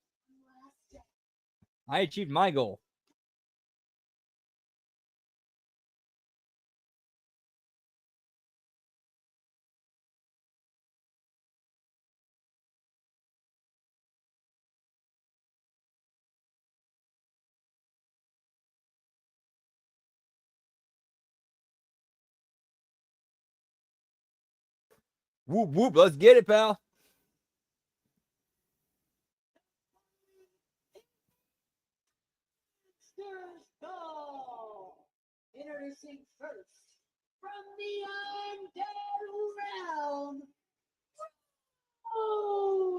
I achieved my goal. Whoop, whoop. Let's get it, pal. Introducing first from the undead realm,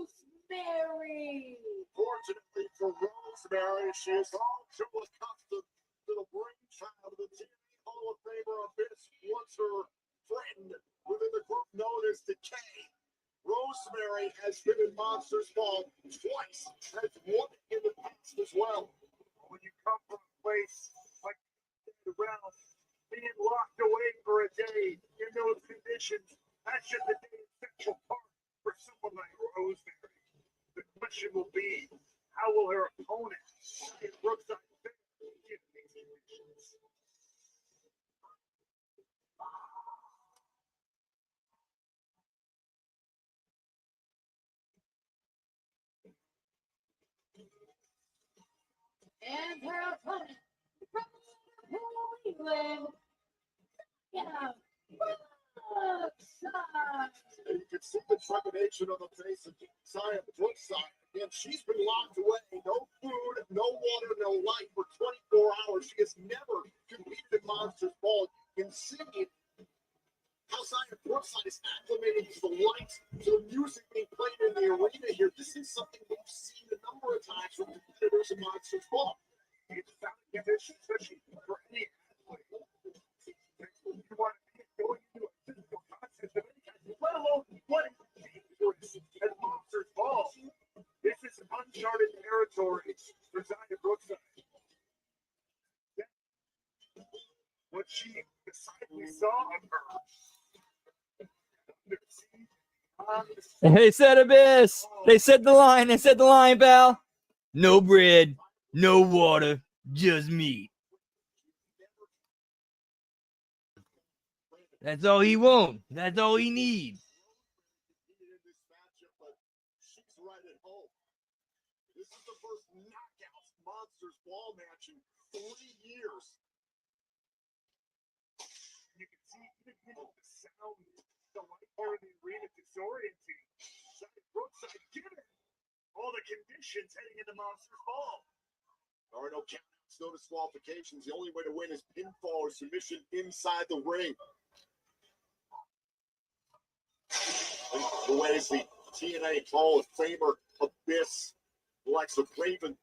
Rosemary. Fortunately for Rosemary, she is all too accustomed to the brainchild of the TV Hall of Famer Abyss, once her friend within the group known as Decay. Rosemary has been in Monsters Ball twice, has won in the past as well. When you come from a place like the realm, being locked away for a day in those conditions, that's just a day in Central Park for someone like Rosemary. The question will be, how will her opponent, Xia Brookside, fare in these conditions? And her opponent from Liverpool, England, yeah, Brookside. You can see the trepidation on the face of Xia Brookside. And she's been locked away. No food, no water, no light for 24 hours. She has never competed in Monsters Ball. In seeing how Xia Brookside is acclimated to the lights, to the music being played in the arena here, this is something we've seen a number of times from competitors in Monsters Ball. It's not a condition, especially for any athlete. You want to be going into a physical contest of any kind, let alone playing dangerous at Monsters Ball. This is uncharted territory for Xia Brookside. What she decidedly saw of her. They said Abyss. They said the line. They said the line, pal. No bread, no water, just meat. That's all he wants. That's all he needs. She's right at home. This is the first knockout Monsters Ball match in 3 years. You can see even the sound, the light here in the arena disorienting. Xia Brookside given all the conditions heading into Monsters Ball. There are no countouts, no disqualifications. The only way to win is pinfall or submission inside the ring. The ways the TNA Hall of Famer Abyss, Alexa Raven,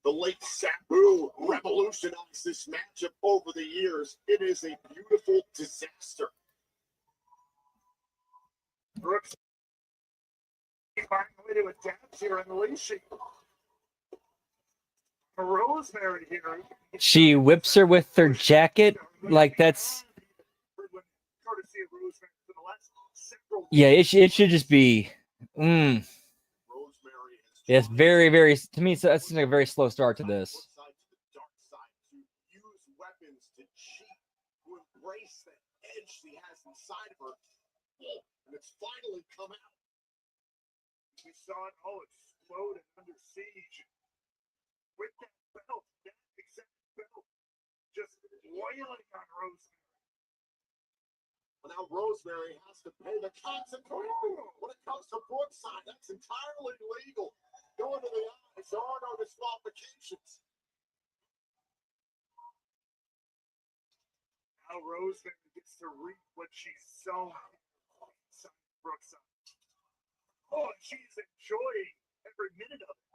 the late Sabu revolutionized this matchup over the years. It is a beautiful disaster. Brooks finding a way to adapt here, unleashing Rosemary here. She whips her with her jacket. Like, that's... Courtesy of Rosemary for the last several Yeah, it should just be... Rosemary It's very, very, to me, so that's like a very slow start to this. Side to the dark side, to use weapons to cheat, to embrace the edge she has inside of her. And it's finally come out. We saw it all explode and under siege. With that belt, that exact belt, just wailing on Rosemary. Well, now Rosemary has to pay the consequences. When it comes to Brookside, that's entirely legal. Going to the eyes, there are no disqualifications. Now Rosemary gets to reap what she's sown inside Brookside. Oh, and she's enjoying every minute of it.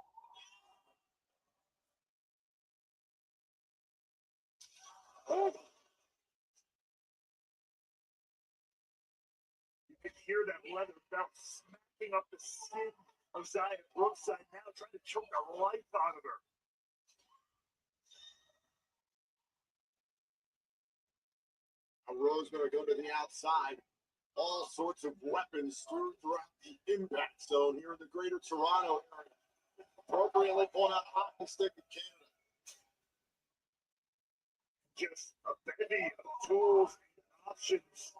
Oh. You can hear that leather belt smacking up the skin of Zaya Brookside now, trying to choke the life out of her. Now Rosemary going to the outside. All sorts of weapons throughout the impact zone here in the greater Toronto area. Appropriately pulling out the hockey stick of Canada. Just a bevy of tools and options.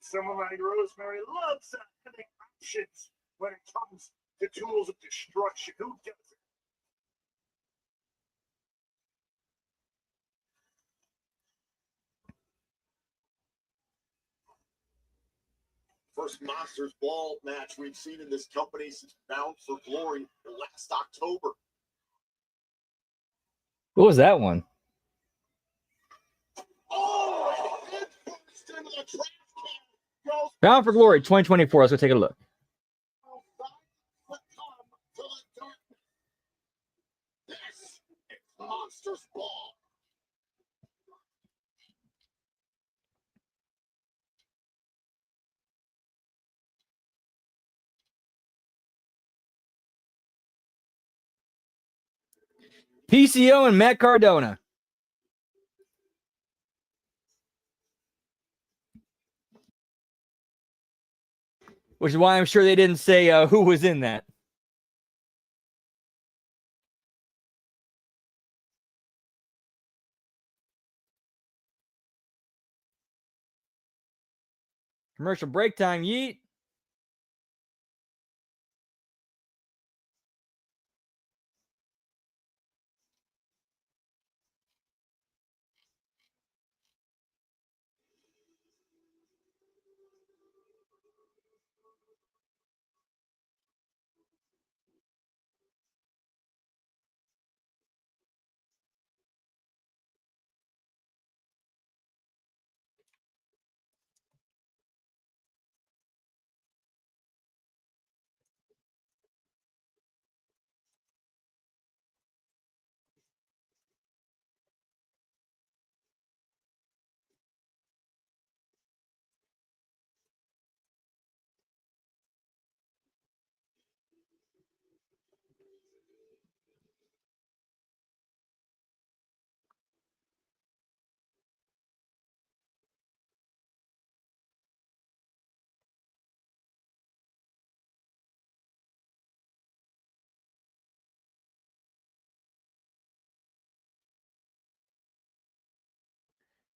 Someone like Rosemary loves having options when it comes to tools of destruction. Who doesn't? First Monsters Ball match we've seen in this company since Bound for Glory last October. What was that one? Oh, it burst into the trash can. Goes Bound for Glory 2024. Let's go take a look. This is Monsters Ball. PCO and Matt Cardona. Which is why I'm sure they didn't say who was in that. Commercial break time, yeet.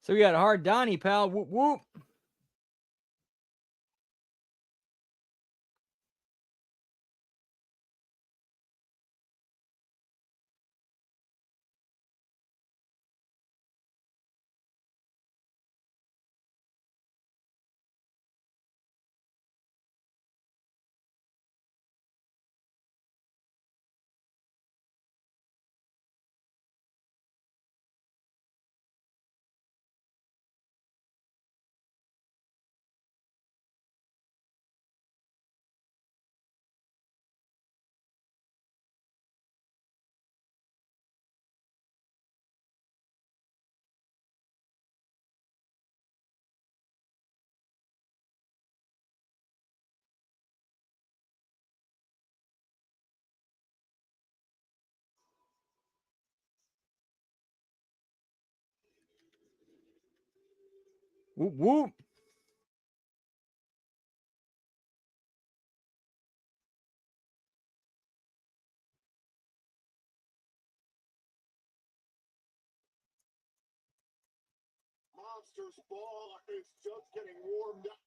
So we got a hard Donnie, pal. Whoop, whoop. Whoop, whoop. Monsters Ball is just getting warmed up.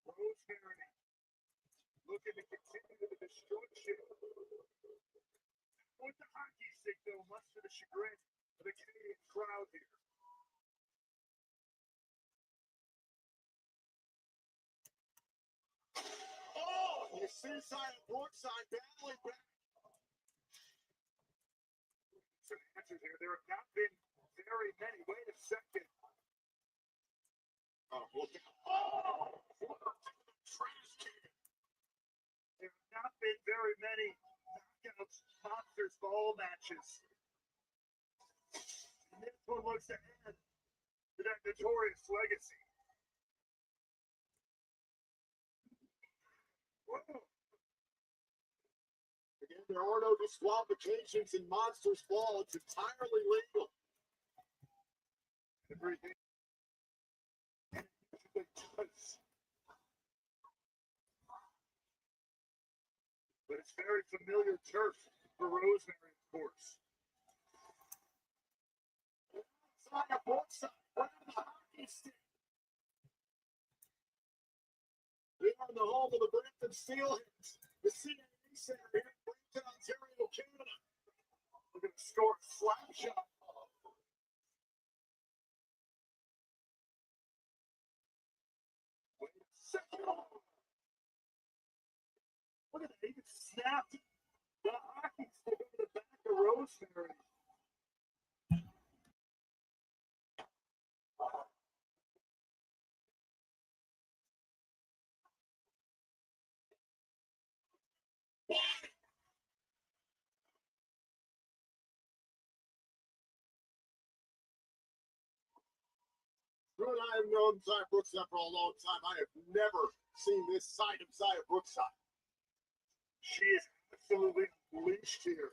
Rosemary looking to continue the destruction. With the hockey stick, though, much to the chagrin of the Canadian crowd here. Oh, you see Zion Brookside battling back. Some answers here. There have not been very many. Wait a second. Oh, look out. Oh, trash can. There have not been very many knockouts, Monsters Ball matches. And this one looks to end to that notorious legacy. Whoa. Again, there are no disqualifications in Monsters Ball. It's entirely legal. Everything it does. But it's very familiar turf for Rosemary, of course. Zion Brookside, right on the hockey stick. They are in the home of the Brampton Steelheads. The CAA Center here in Brampton, Ontario, Canada. We're going to score a slap shot. Wait a second. Look at that. He just snapped the hockey stick over the back of Rosemary. Drew and I have known Zion Brookside for a long time. I have never seen this side of Zion Brookside. She is absolutely unleashed here.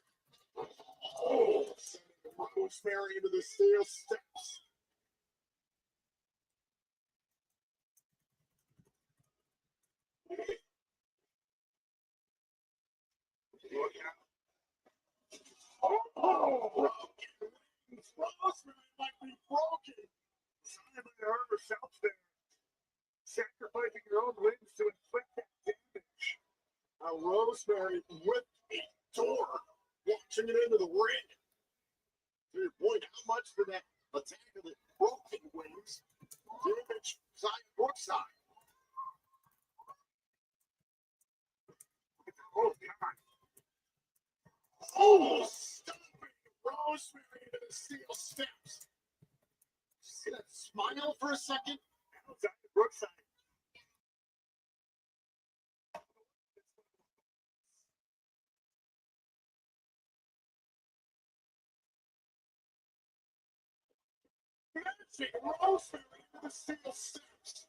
Oh, sending Rosemary into the steel steps. Look out. Oh, broken wings. Rosemary might be broken. Zion might have hurt herself there. Sacrificing her own limbs to inflict that damage. Now Rosemary with a door launching it into the ring. To your point, how much for that attack of the broken wings damage Zion Brookside? Oh, God. Oh, stomping Rosemary into the steel steps. See that smile for a second? Now Zion Brookside. Dancing Rosemary into the steel steps.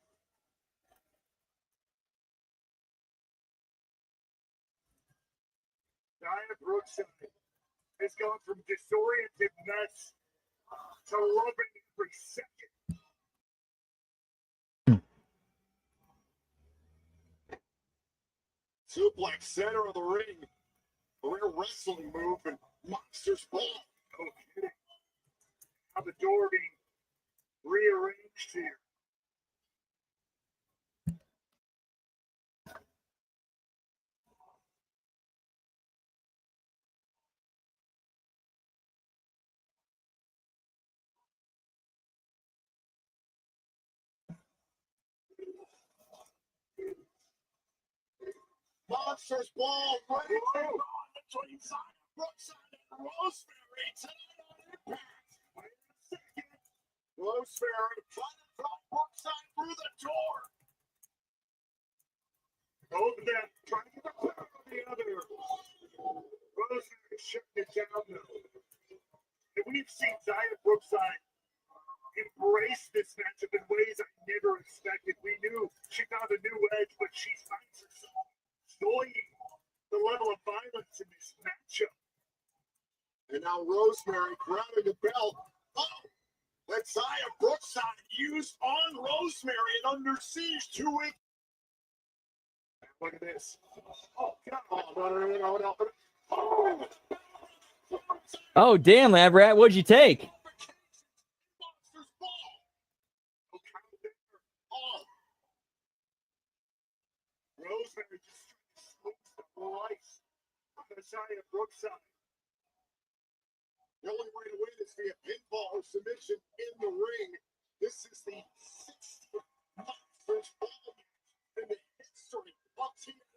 Zion Brookside has gone from disoriented mess to loving every second. Suplex center of the ring. A rare wrestling move and Monsters Ball. No kidding. Now the door being rearranged here. Monsters Ball right on between Zion Brookside and Rosemary tonight on Impact. Wait a second. Rosemary trying to drop Brookside through the door. Both of them trying to get the one on the other. Rosemary shutting it down though. And we've seen Zion Brookside embrace this matchup in ways I never expected. We knew she found a new edge, but she finds herself enjoying the level of violence in this matchup. And now Rosemary grabbing the belt. Oh, let Zaya Brookside used on Rosemary and under siege to it. Look at this. Oh, God. Oh, no. Oh. Oh, damn, Lab Rat, what'd you take? Rosemary just smokes the life out of Zaya Brookside. The only way to win is via pinfall or submission in the ring. This is the 60th Monsters Ball match in the history of TNA.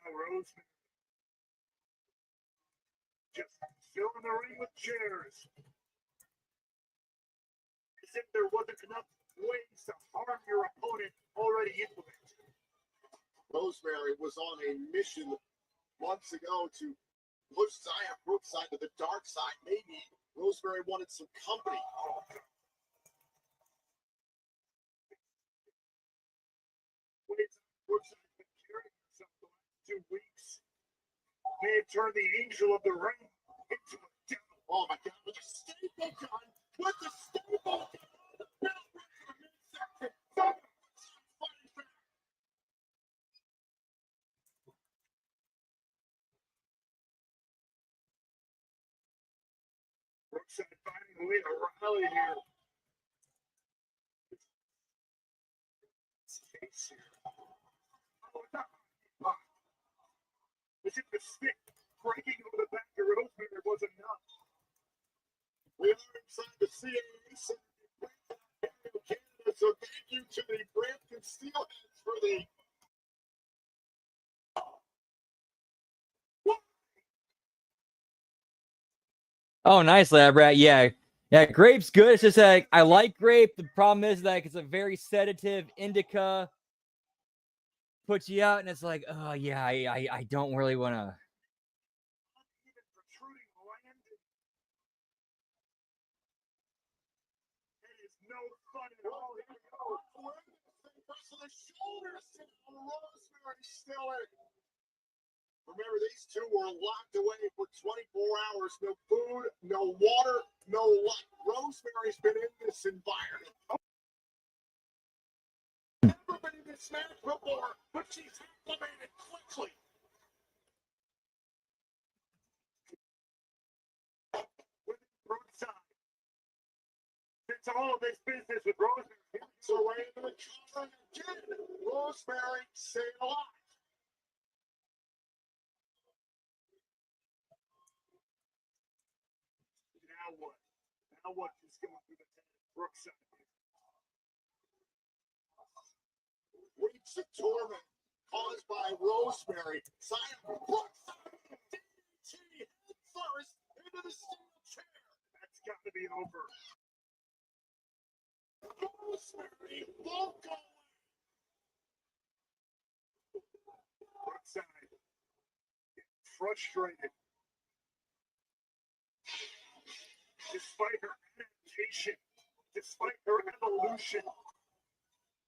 Now Rosemary just filling the ring with chairs. As if there wasn't enough ways to harm your opponent already implemented. Rosemary was on a mission months ago to push Zaya Brookside to the dark side. Maybe Rosemary wanted some company. Brookside's been carrying herself the last 2 weeks. May have turned the angel of the ring into a devil. Oh my God, with the staple gun, with the staple gun. Brookside finding a way to rally here. Case here. Oh, no. As if the stick breaking over the back of Rosemary was enough. We are inside the CAA Center in Canada, so thank you to the Brampton Steelheads for the Oh, nice, Lab Rat. Yeah. Yeah, grape's good. It's just like I like grape. The problem is that it's a very sedative indica. Puts you out, and it's like, oh yeah, I don't really want to. Even protruding landing. It is no fun at all. Here we go. So the shoulders on Rosemary still in. Remember, these two were locked away for 24 hours. No food, no water, no light. Rosemary's been in this environment. Never been in this match before, but she's acclimated quickly. With Brookside. It's all of this business with Rosemary. So right into the cover again. Rosemary staying alive. Now what? Now what is going through the head of Brookside? Weeks of torment caused by Rosemary. Zaya Brookside DDT head first into the steel chair. That's got to be over. Rosemary won't go away. Brookside frustrated. Despite her adaptation, despite her evolution,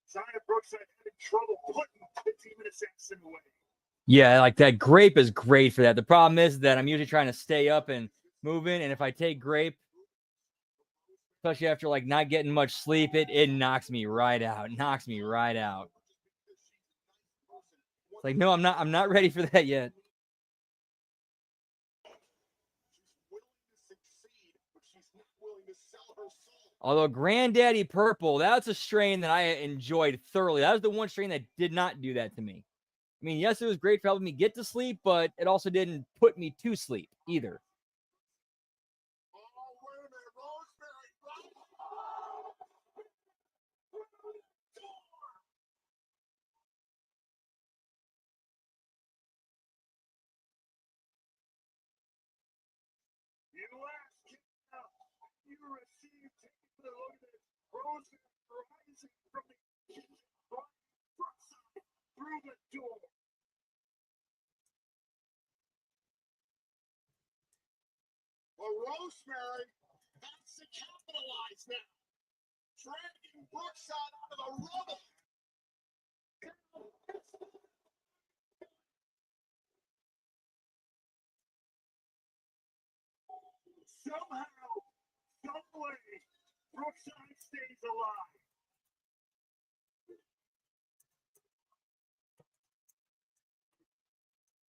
Zaya Brookside having trouble putting the demon assassin away. Yeah, like that grape is great for that. The problem is that I'm usually trying to stay up and moving, and if I take grape, especially after like not getting much sleep, it knocks me right out. It knocks me right out. It's like, no, I'm not ready for that yet. Although Granddaddy Purple, that's a strain that I enjoyed thoroughly. That was the one strain that did not do that to me. I mean, yes, it was great for helping me get to sleep, but it also didn't put me to sleep either. You ask him now, you receive. Take a look at this. Rosemary rising from the kitchen, Brookside through the door. Well, Rosemary has to capitalize now. Dragging Brookside out of the rubble. somehow, some way, Brookside stays alive.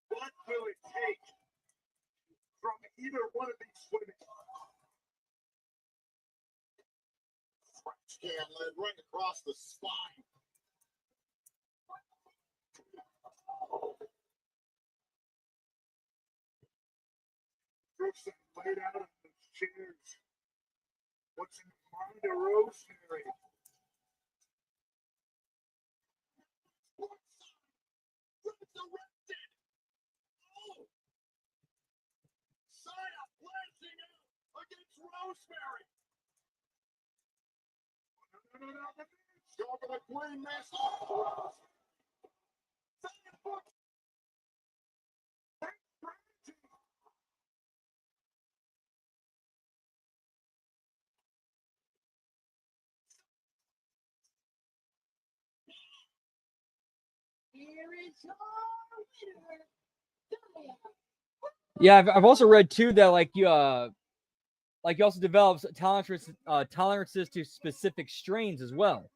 What will it take from either one of these women? French can led right across the spine. Brookside laid out on those chairs. What's in the mind of Rosemary? Resurrected. Oh! Saya blazing out against Rosemary. No. Go for the Queen Mist. Oh! Saya books. Here is your winner, Daya. Yeah, I've also read too that like you also develops tolerances to specific strains as well.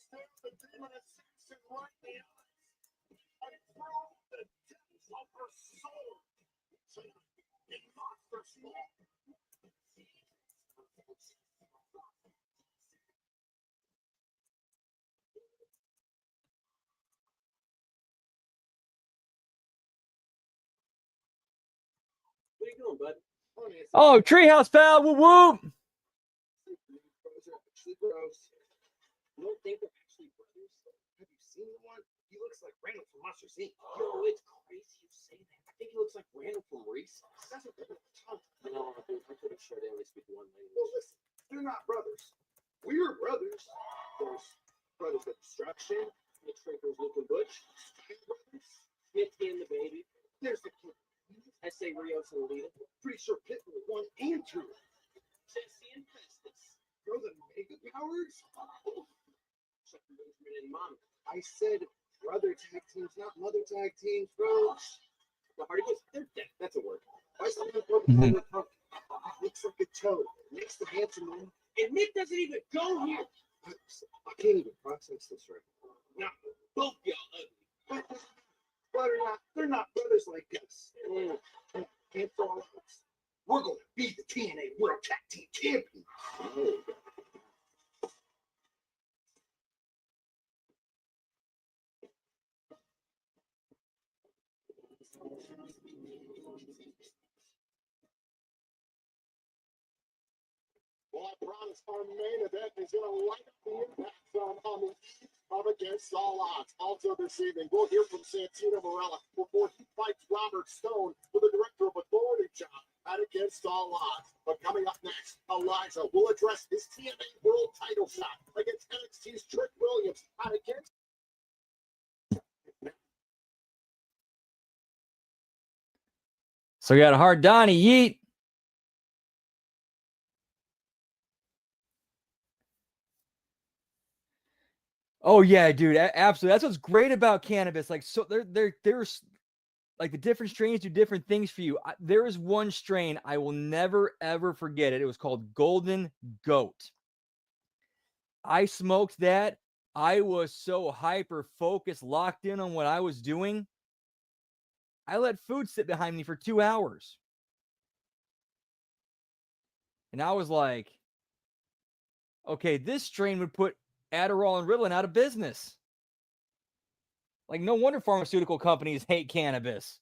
Stare the demon assassin right in the eyes and throw the depths of her soul in monster small. What are you doing, bud? Oh, Treehouse pal, woo woo! Brothers are actually gross. You don't think they're actually brothers? Have you seen the one? He looks like Randall from Monsters Inc. Yo, it's crazy you say that. I think he looks like Randall from Reese. That's what they're talking. No, I'm pretty sure they only speak one language. Well, listen, they're not brothers. We're brothers. There's Brothers of Destruction, the Trinkers Luke and Butch, Smithy and the Baby. There's the kid. S.A. Rios and Lita. Pretty sure Pitbull 1 and 2. Jesse and Festus. Bro, the mega powers? Chuck Benjamin and Mom. I said brother tag teams, not mother tag teams, bro. The Hardy Boys, they're dead. That's a word. Why is someone broken punk? Looks like a toad. Nick's the handsome one. And Nick doesn't even go here. I can't even process this right Now, both y'all ugly. now. But they're not brothers like us. And for all of us, we're going to be the TNA World Tag Team Champions. Well, I promise our main event is going to light up the Impact Zone on the eve of Against All Odds. Also this evening, we'll hear from Santino Marella before he fights Robert Stone for the Director of Authority job at Against All Odds. But coming up next, Elijah will address his TNA World title shot against NXT's Trick Williams at Against. So we got a hard Donnie Yeet. Oh yeah, dude, absolutely. That's what's great about cannabis. Like, so there's like the different strains do different things for you. There is one strain I will never ever forget it. It was called Golden Goat. I smoked that. I was so hyper focused, locked in on what I was doing. I let food sit behind me for 2 hours. And I was like, okay, this strain would put Adderall and Ritalin out of business. Like, no wonder pharmaceutical companies hate cannabis.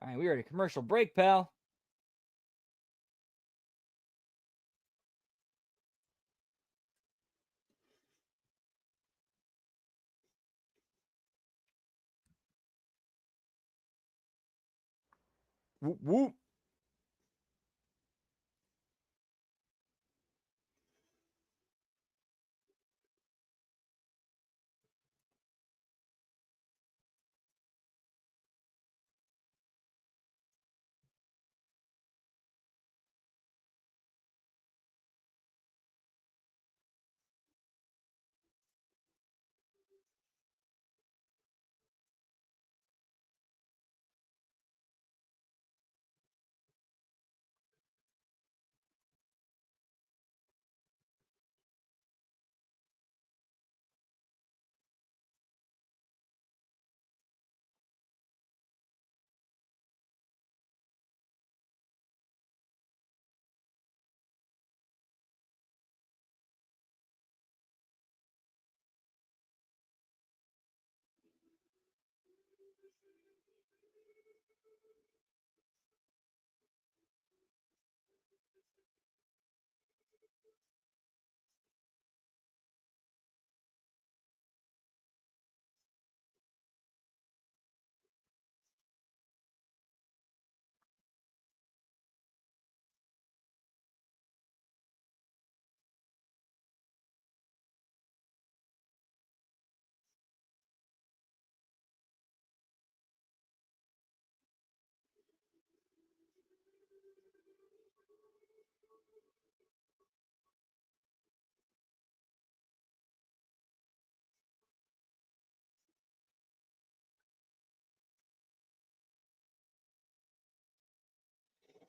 All right, we are at a commercial break, pal. Whoop, whoop.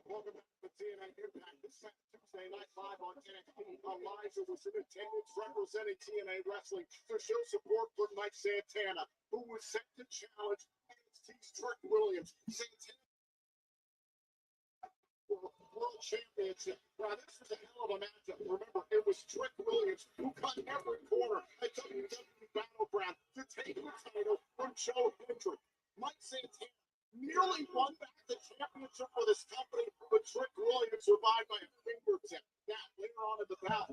Welcome back to TNA Impact. This Tuesday night live on NXT. Elijah was in attendance representing TNA Wrestling to show support for Mike Santana, who was set to challenge NXT's Trick Williams. Santana for a World Championship. Now, this is a hell of a matchup. Remember, it was Trick Williams who cut every corner at WWE Battleground to take the title from Joe Hendry. Mike Santana nearly won back the championship for this company, but Trick Williams survived by a fingertip. Now, later on in the bout,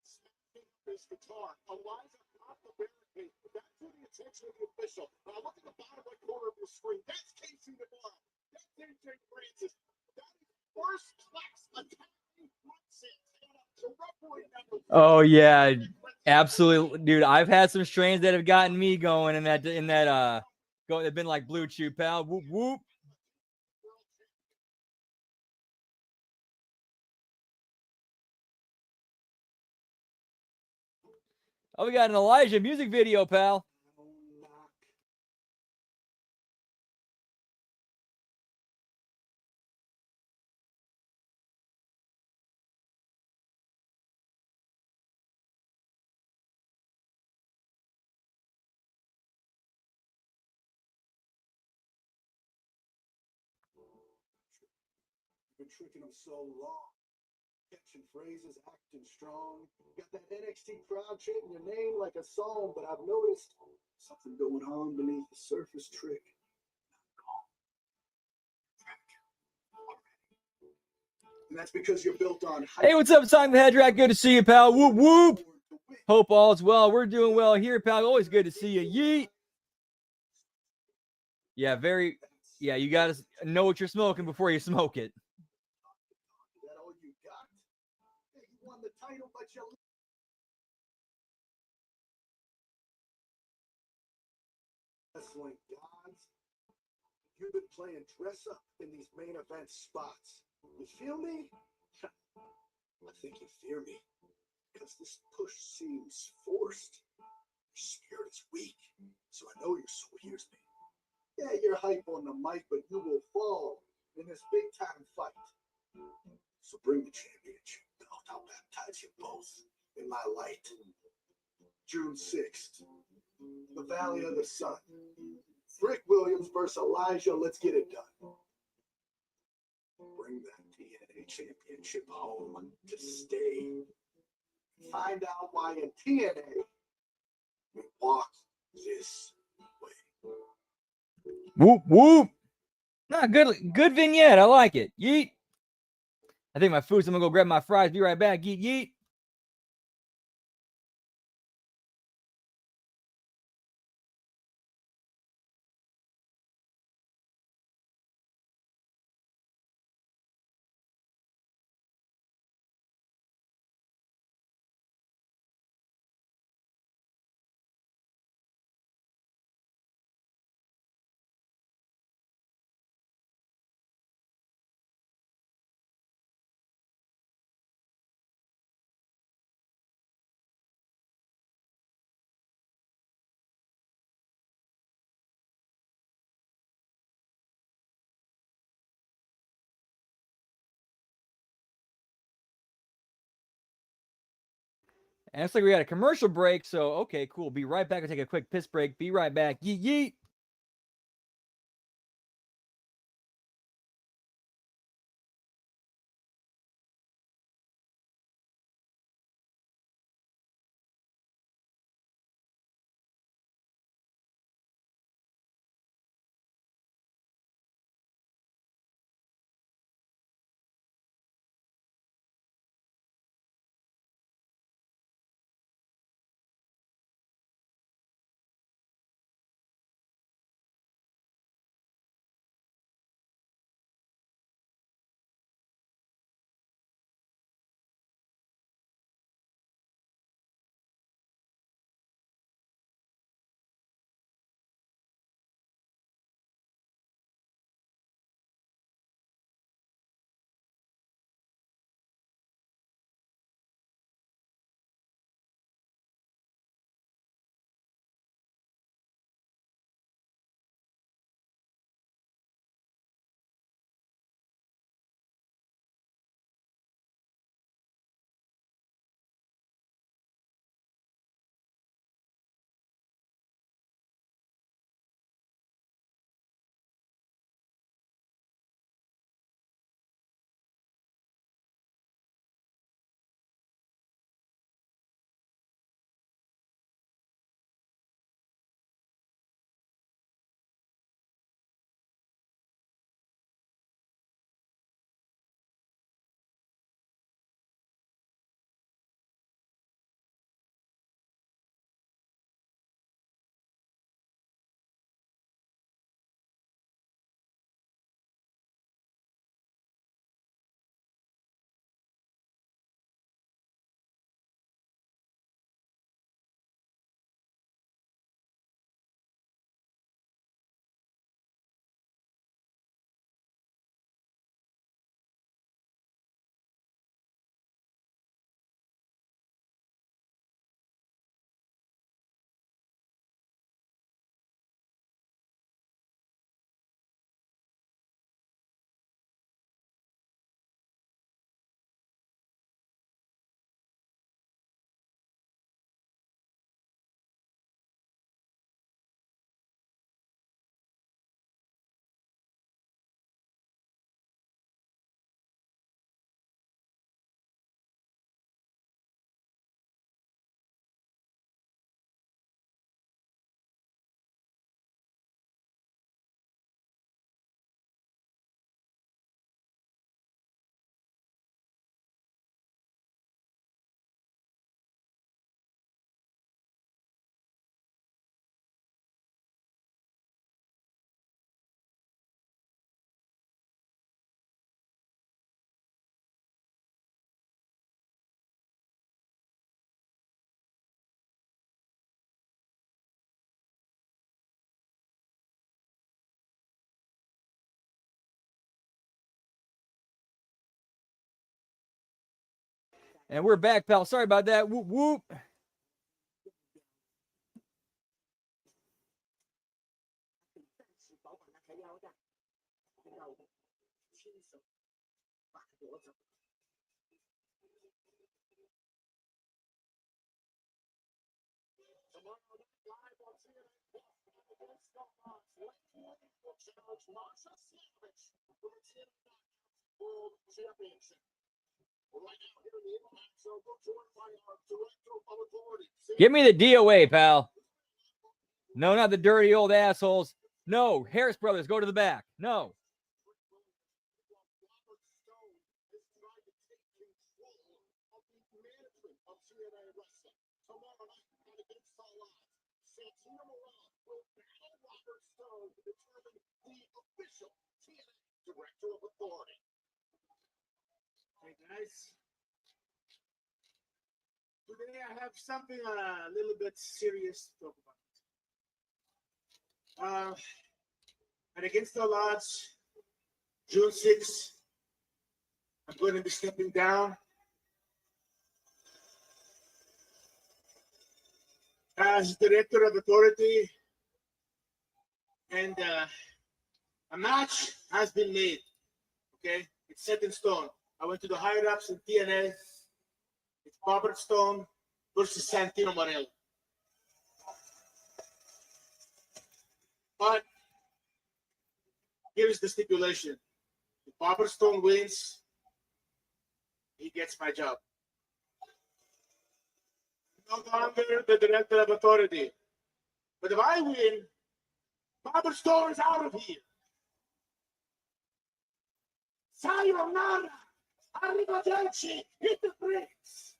smashing his guitar. Elijah popped the barricade. That drew the attention of the official. Now, look at the bottom right corner of the screen. That's Casey Navarro. That's AJ Francis. That is first class attacking Mike Santana. The referee number. Oh yeah, absolutely, dude. I've had some strains that have gotten me going in that go. They've been like Blue Chew, pal. Whoop whoop. Oh, we got an Elijah music video, pal. Been tricking them so long. Catching phrases, acting strong. Got that NXT crowd chanting your name like a song, but I've noticed something going on beneath the surface, Trick. And that's because you're built on Hey, what's up, Simon the Headrat? Good to see you, pal. Whoop whoop. Hope all's well. We're doing well here, pal. Always good to see you. Yeet. Yeah, yeah, you got to know what you're smoking before you smoke it. Is that all you got? Hey, you won the title, but you wrestling gods. You've been playing dress up in these main event spots. You feel me? I think you fear me because this push seems forced. Your spirit is weak, so I know your soul hears me. Yeah, you're hype on the mic, but you will fall in this big time fight. So bring the championship belt. I'll baptize you both in my light. June 6th, the Valley of the Sun. Rick Williams versus Elijah. Let's get it done. Bring that TNA championship home to stay. Find out why in TNA we walk this way. Whoop whoop. Nah, good vignette. I like it. Yeet. I think my food's. I'm gonna go grab my fries. Be right back. Yeet yeet. And it's like we got a commercial break, so okay, cool. Be right back. I'll take a quick piss break. Be right back. Yeet yeet. And we're back, pal. Sorry about that. Whoop whoop. World Championship. Right now, here in the Impact Zone, we're joined by our Director of Authority. Give me the DOA, pal. No, not the dirty old assholes. No, Harris Brothers, go to the back. No. Robert Stone is trying to take control of the management of TNA Wrestling. Tomorrow night, and against all odds, Santino Morale will battle Robert Stone to determine the official TNA Director of Authority. Hey guys, today I have something a little bit serious to talk about. And against all odds, June 6th, I'm going to be stepping down as Director of Authority, and a match has been made. Okay, it's set in stone. I went to the higher ups in TNA. It's Robert Stone versus Santino Marella. But here's the stipulation. If Bobber Stone wins, he gets my job. No longer the director of authority. But if I win, Bobber Stone is out of here. Sayonara. Arrivederci. Hit the bricks.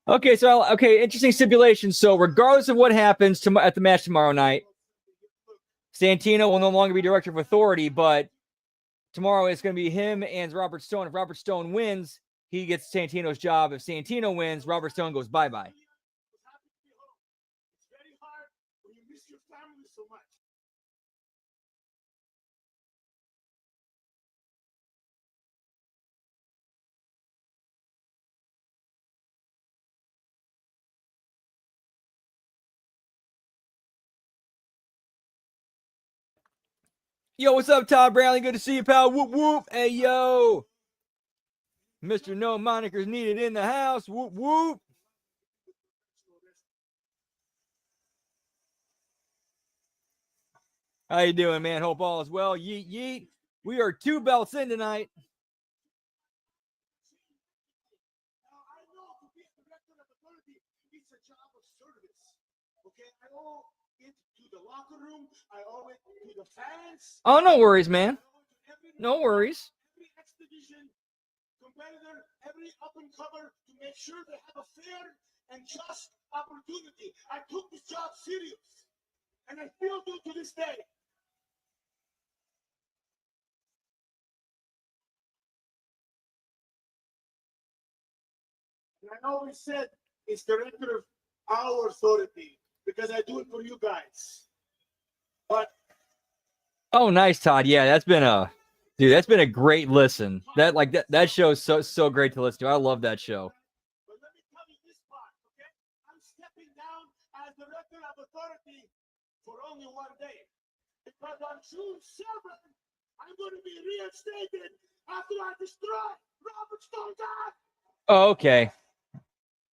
Okay, so interesting stipulation. So regardless of what happens at the match tomorrow night, Santino will no longer be director of authority, but tomorrow it's going to be him and Robert Stone. If Robert Stone wins, he gets Santino's job. If Santino wins, Robert Stone goes bye-bye. It's very hard when you miss your family so much. Yo, what's up, Todd Bradley? Good to see you, pal. Whoop, whoop. Hey, yo. Mr. No Monikers needed in the house. Whoop, whoop. How you doing, man? Hope all is well. Yeet, yeet. We are 2 belts in tonight. Now, I know to be a director of authority, it's a job of service. Okay, I owe it to the locker room. I owe it to the fans. Oh, no worries, man. I owe it to every No worries. every X Division competitor, every up and comer to make sure they have a fair and just opportunity. I took this job serious, and I still do to this day. And I always said it's director of our authority because I do it for you guys. But Oh, nice, Todd. Yeah, that's been a great listen. That show is so great to listen to. I love that show. But let me tell you this part, okay? I'm stepping down as director of authority for only one day. Because on June 7th, I'm going to be reinstated after I destroy Robert Stone's ass. Oh, okay.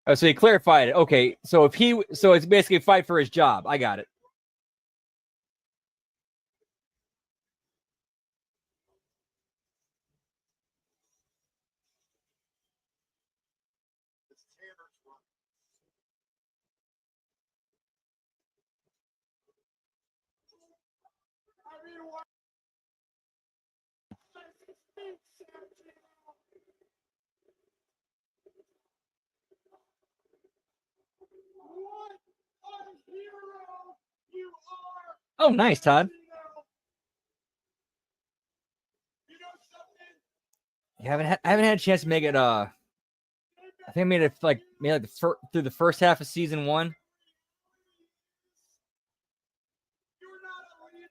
Oh, so he clarified it. Okay, so it's basically a fight for his job. I got it. It's Tanner's run. I mean, what? What a hero you are! Oh, nice, Todd. You know something? I haven't had a chance to make it. I think I made it through the first half of season 1. You're not a leader.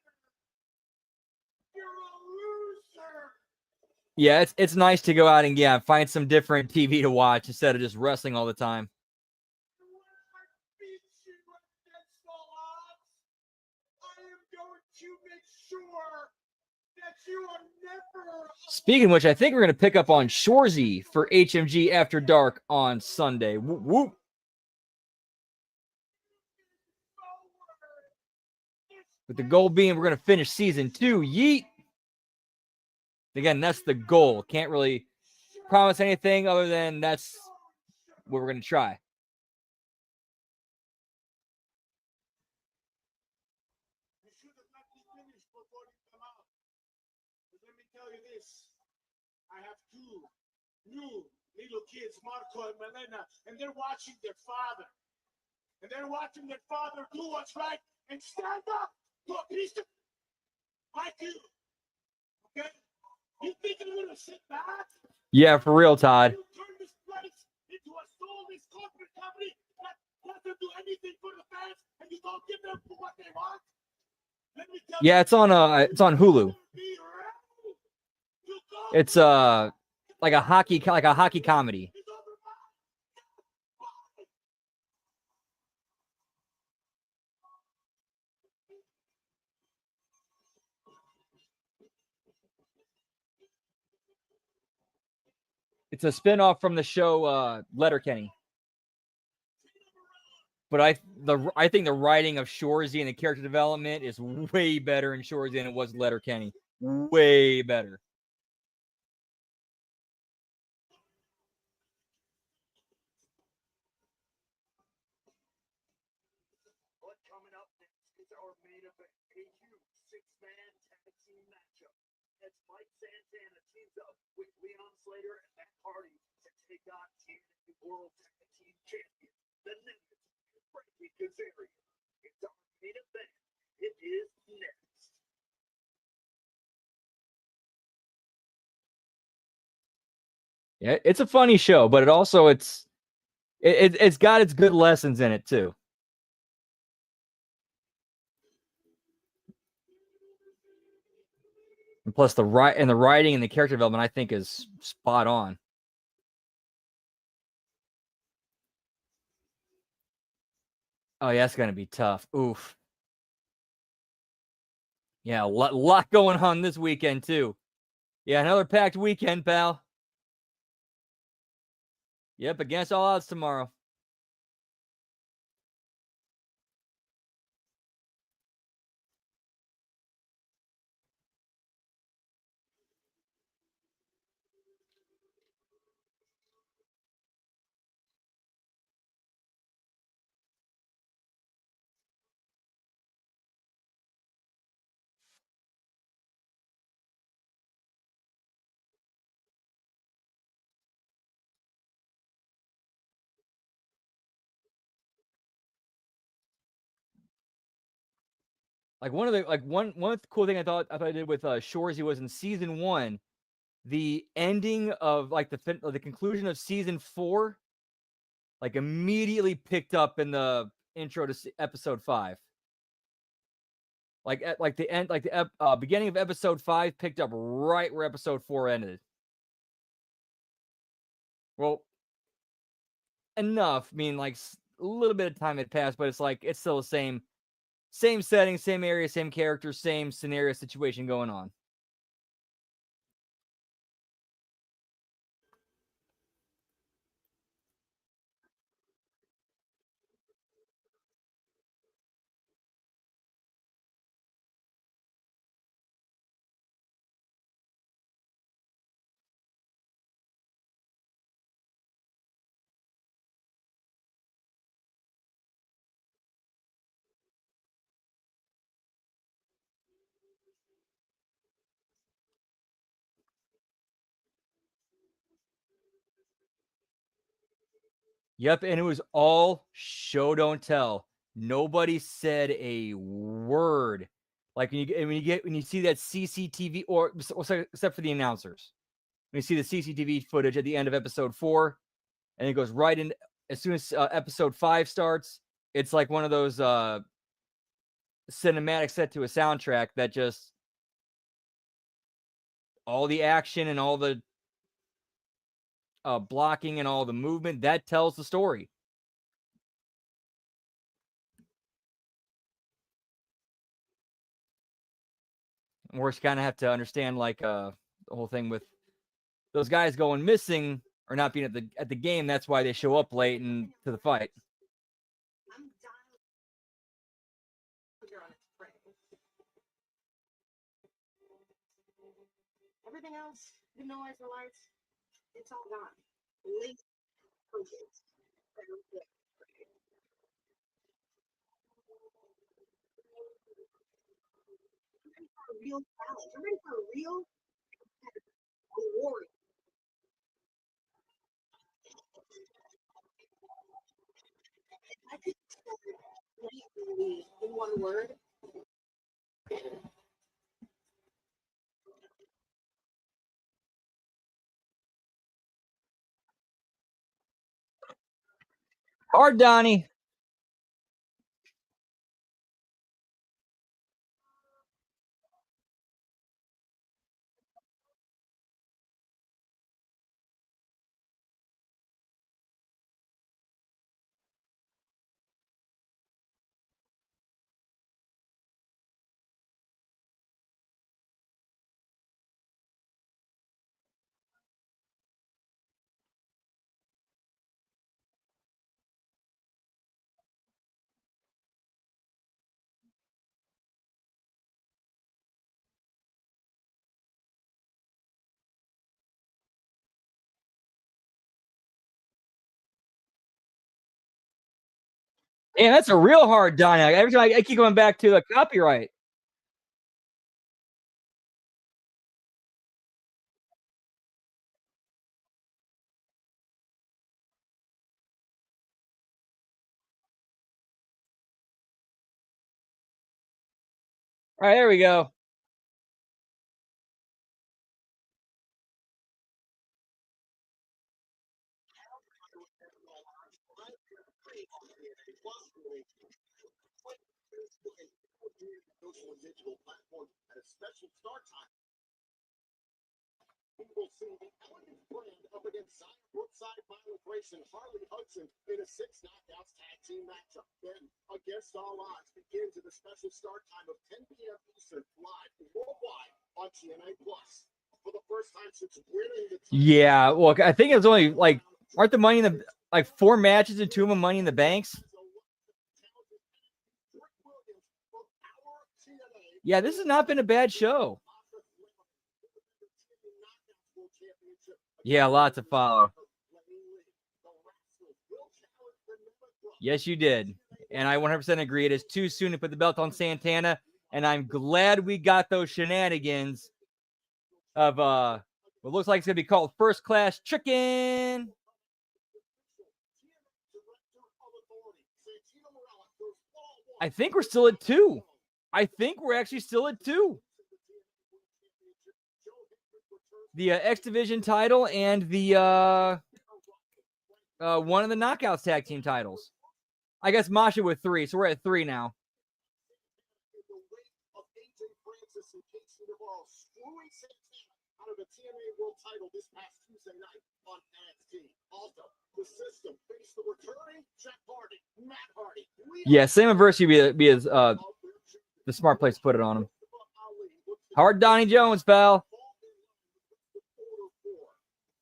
You're a loser. Yeah, it's nice to go out and find some different TV to watch instead of just wrestling all the time. When I beat you against all odds, I am going to make sure that you are never. Speaking of which, I think we're gonna pick up on Shorzy for HMG After Dark on Sunday. Whoop, whoop. With the goal being we're gonna finish season 2. Yeet. Again, that's the goal. Can't really promise anything other than that's what we're gonna try. You should have let me finish before you come out. But let me tell you this. I have 2 new little kids, Marco and Melena, and they're watching their father. And they're watching their father do what's right and stand up to a piece of like you. Okay? You think I'm gonna sit back? Yeah, for real, Todd. You turn this place into a soulless corporate company that doesn't do anything for the fans, and you don't give them what they want. Let me tell Yeah, you, it's on Hulu. be ready to go. It's like a hockey comedy. It's over my body. It's a spinoff from the show Letterkenny. But I think the writing of Shorzy and the character development is way better in Shorzy than it was Letterkenny. Way better. But coming up next is our main event, a huge six-man tag team matchup. As Mike Santana teams up with Leon Slater and Matt Hardy to take on TNA World Tag Team Champions, the Nemesis, Frankie Kazarian. It's our main event. It is next. Yeah, it's a funny show, but it's got its good lessons in it too. And plus the writing and the character development I think is spot on. Oh yeah, that's gonna be tough. Oof. Yeah, a lot going on this weekend too. Yeah, another packed weekend, pal. Yep, against all odds tomorrow. Like one cool thing I thought I did with Shorzy was in season 1, the ending of like the conclusion of season 4, like immediately picked up in the intro to episode 5. Like the end, like the beginning of episode 5 picked up right where episode 4 ended. Well, enough. I mean, like a little bit of time had passed, but it's still the same setting, same area, same character, same scenario situation going on. Yep, and it was all show don't tell. Nobody said a word. Like when you see that CCTV, or except for the announcers, when you see the CCTV footage at the end of episode 4, and it goes right in as soon as episode 5 starts. It's like one of those cinematic set to a soundtrack that just all the action and all the blocking and all the movement that tells the story. And we're just kind of have to understand like the whole thing with those guys going missing or not being at the game. That's why they show up late and to the fight. Everything else, the noise, the lights, it's all gone. Least focus. For a real challenge. I'm ready for a real award. I could in one word. Hard, Donnie. And that's a real hard Donnie. Every time I keep going back to the copyright. All right, there we go. Digital platform at a special start time. We will see the Elegance brand up against Zion Brookside Violent Grace and Harley Hudson in a 6 knockouts tag team matchup. Then, against all odds, begins at a special start time of 10 p.m. Eastern, live worldwide on TNA Plus. For the first time since winning the Yeah, well, I think it's only like aren't the money in the like 4 matches and 2 of them money in the banks. Yeah, this has not been a bad show. Yeah, lots to follow. Yes, you did. And I 100% agree. It is too soon to put the belt on Santana. And I'm glad we got those shenanigans of what looks like it's going to be called First Class Chicken. I think we're still at 2. I think we're actually still at 2. The X Division title and the one of the Knockouts tag team titles. I guess Masha with 3, so we're at 3 now. Out of the TNA World title this past Tuesday night on NXT. Also, the system faced the returning Jeff Hardy, Matt Hardy. Yeah, Slammiversary be as the smart place to put it on him. Hard Donnie Jones, pal.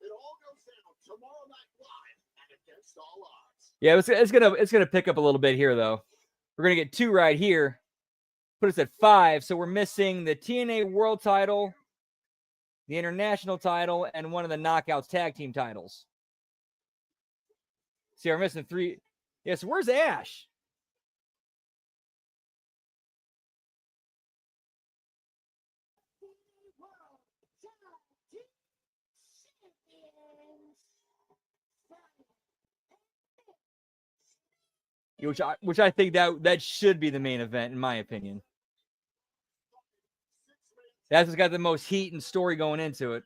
It all goes down tomorrow night live and against all odds. Yeah, it's gonna pick up a little bit here though. We're gonna get 2 right here. Put us at 5, so we're missing the TNA World title, the International title, and one of the Knockouts tag team titles. See, we're missing 3. Yeah, so where's Ash? Which I think that should be the main event, in my opinion. That's what's got the most heat and story going into it.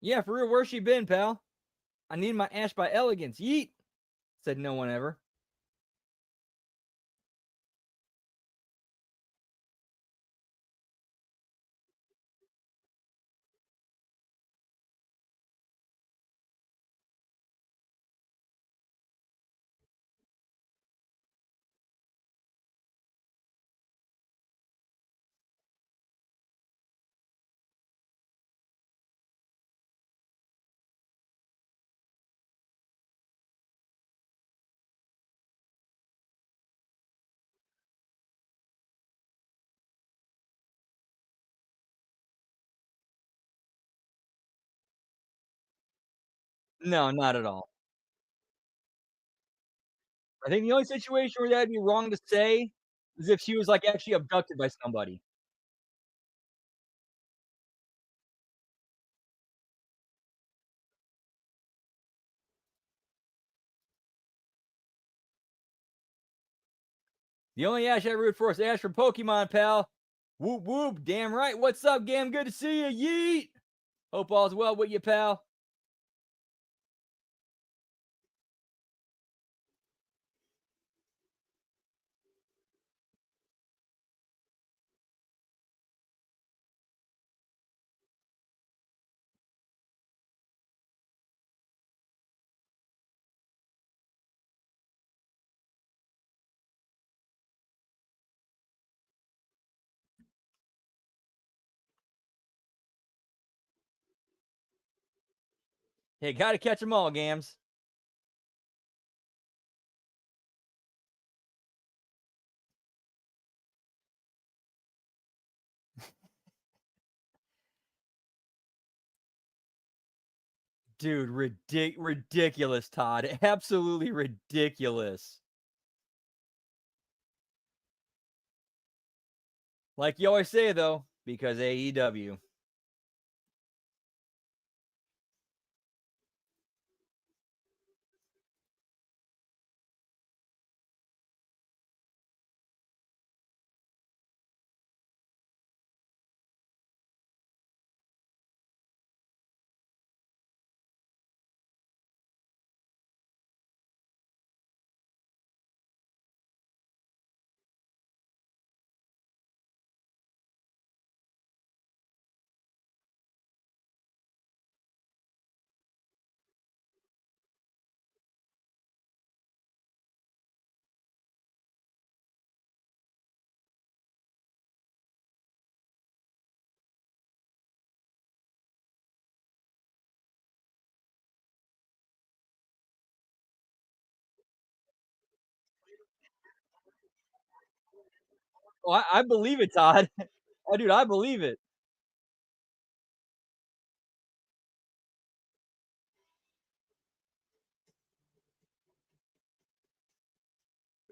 Yeah, for real, where's she been, pal? I need my Ash by Elegance. Yeet, said no one ever. No, not at all. I think the only situation where that'd be wrong to say is if she was like actually abducted by somebody. The only Ash I root for is Ash from Pokemon, pal. Whoop whoop. Damn right. What's up, Gam? Good to see you. Yeet. Hope all's well with you, pal. Hey, got to catch them all, Gams. Dude, ridiculous, Todd. Absolutely ridiculous. Like you always say, though, because AEW. Oh, I believe it, Todd. Oh, dude, I believe it.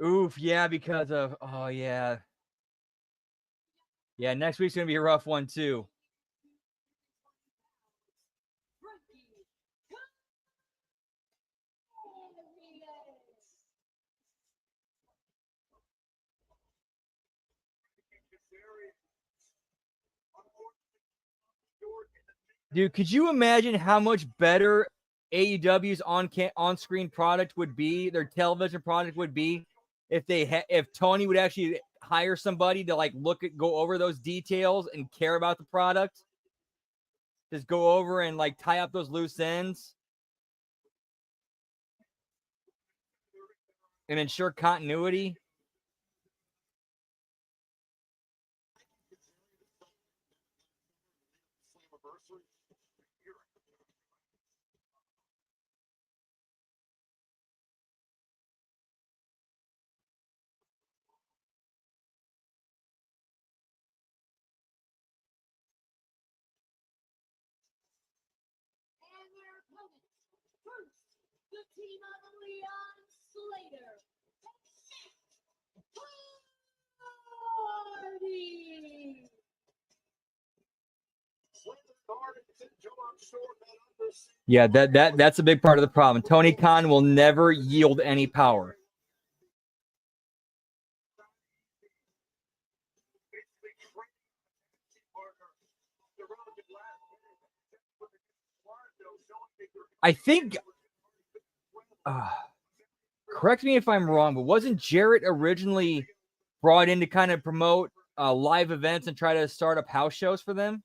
Oof, yeah, because of oh yeah. Yeah, next week's gonna be a rough one too. Dude, could you imagine how much better AEW's on-screen product would be, their television product would be, if if Tony would actually hire somebody to like go over those details and care about the product, just go over and like tie up those loose ends and ensure continuity. And their opponents, first, the team of Leon Slater. Hardy. Yeah, that's a big part of the problem. Tony Khan will never yield any power. I think, correct me if I'm wrong, but wasn't Jarrett originally brought in to kind of promote live events and try to start up house shows for them?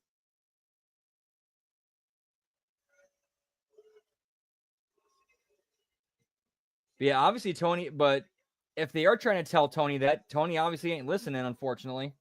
Yeah, obviously Tony, but if they are trying to tell Tony that, Tony obviously ain't listening, unfortunately.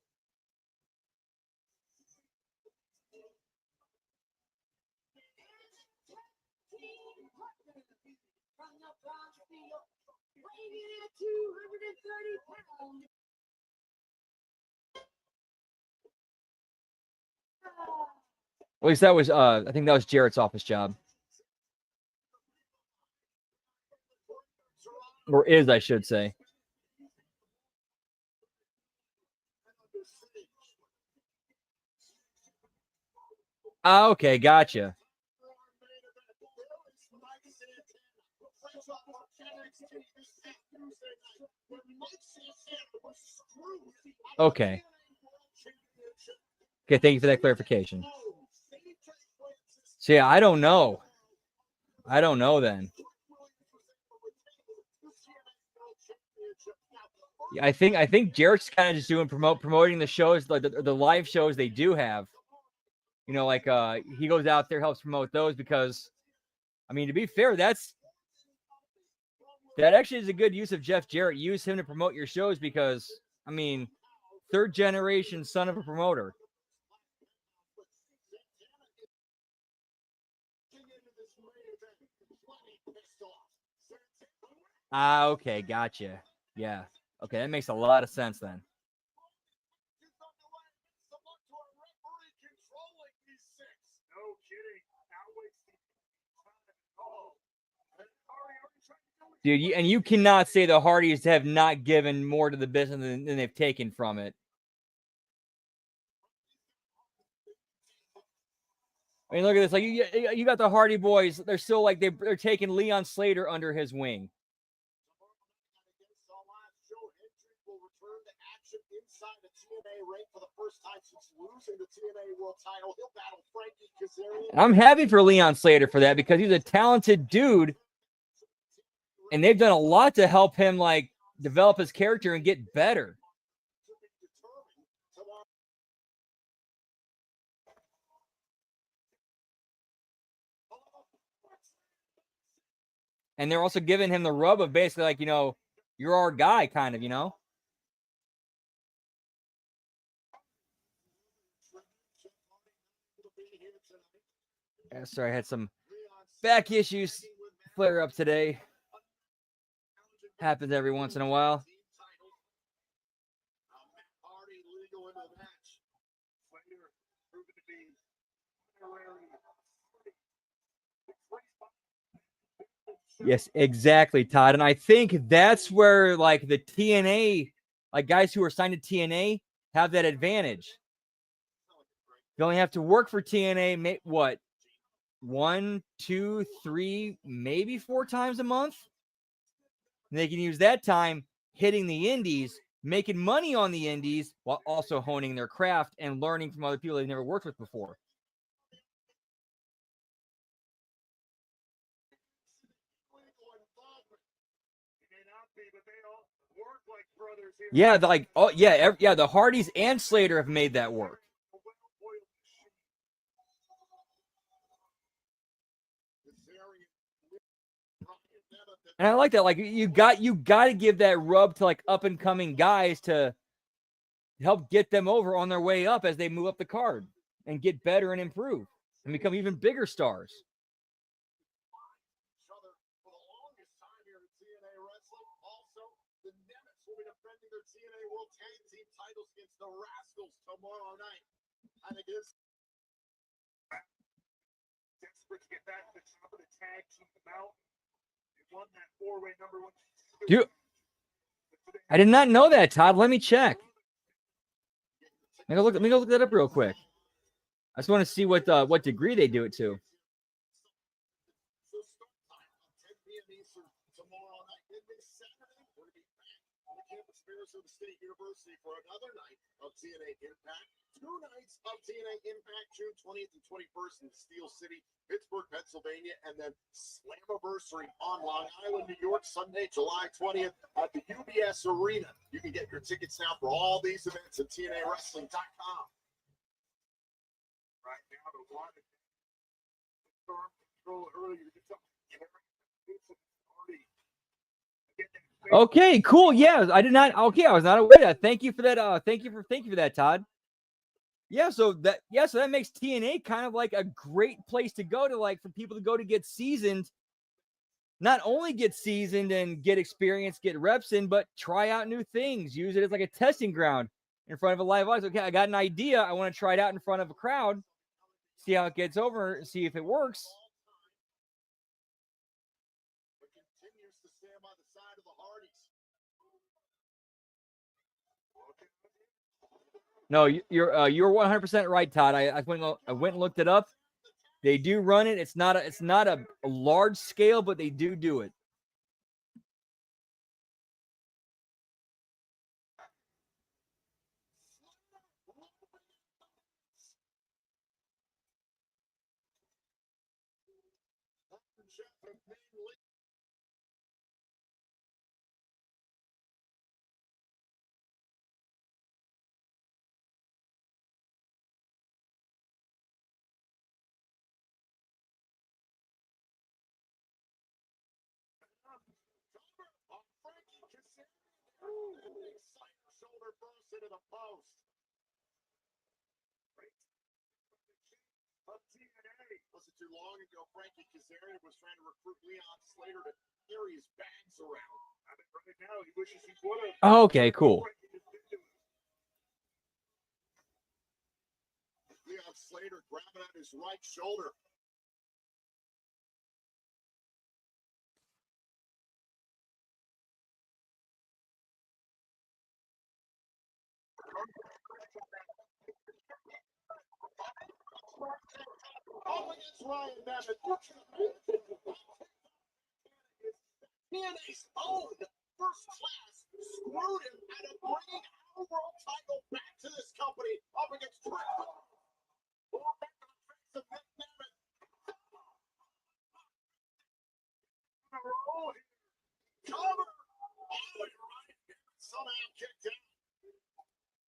At least that was, I think that was Jarrett's office job. Or is, I should say. Ah, okay, gotcha. Okay. Okay, thank you for that clarification. So yeah, I don't know. I don't know then. I think Jarrett's kind of just doing promoting the shows, like the live shows they do have. You know, like he goes out there, helps promote those because, I mean, to be fair, that actually is a good use of Jeff Jarrett. Use him to promote your shows because, I mean, third generation son of a promoter. Ah, okay, gotcha. Yeah. Okay, that makes a lot of sense then. No kidding. Not wasting time at all. And Ari already tried to go with Dude, and you cannot say the Hardys have not given more to the business than they've taken from it. I mean, look at this. Like you got the Hardy Boys. They're still like they're taking Leon Slater under his wing. Will return to action inside the TNA ring for the first time since losing the TNA World Title. He'll battle Frankie Kazarian. And I'm happy for Leon Slater for that because he's a talented dude, and they've done a lot to help him like develop his character and get better. And they're also giving him the rub of basically like, you know, you're our guy, kind of, you know. Yeah, sorry, I had some back issues flare up today. Happens every once in a while. Yes, exactly, Todd. And I think that's where like the TNA, like guys who are signed to TNA have that advantage. You only have to work for TNA, what, 1, 2, 3, maybe 4 times a month. And they can use that time hitting the indies, making money on the indies, while also honing their craft and learning from other people they've never worked with before. Yeah, like oh yeah, yeah, the Hardys and Slater have made that work. And I like that. Like you got to give that rub to like up and coming guys to help get them over on their way up as they move up the card and get better and improve and become even bigger stars. TNA World Tag Team titles against the Rascals tomorrow night. And against desperate to get back to the top of the tag team belt. They won that 4-way number 1. Dude, I did not know that, Todd. Let me check. Let me go look that up real quick. I just want to see what degree they do it to. Of the State University for another night of TNA Impact. 2 nights of TNA Impact, June 20th and 21st in Steel City, Pittsburgh, Pennsylvania, and then Slammiversary on Long Island, New York, Sunday, July 20th at the UBS Arena. You can get your tickets now for all these events at TNAWrestling.com. Right now, the one storm control earlier. Okay, cool. Yeah, I did not. Okay, I was not aware of that. Thank you for that. Thank you for that, Todd. Yeah, so that makes TNA kind of like a great place to go to, like for people to go to get seasoned. Not only get seasoned and get experience, get reps in, but try out new things. Use it as like a testing ground in front of a live audience. Okay, I got an idea. I want to try it out in front of a crowd. See how it gets over. See if it works. No, you're 100% right, Todd. I went and looked it up. They do run it. It's not a large scale, but they do it. Shoulder burst into the post. TNA. Wasn't too long ago, Frankie Kazarian was trying to recruit Leon Slater to carry his bags around. I mean, right now, he wishes he would have. Oh, okay, cool. Leon Slater grabbing at his right shoulder. Up against Ryan Nemeth. TNA's own first class screwed him out of bringing our world title back to this company. Up against Trick. Back to the face of Nick Nemeth. Cover. Oh, and Ryan Nemeth somehow kicked out.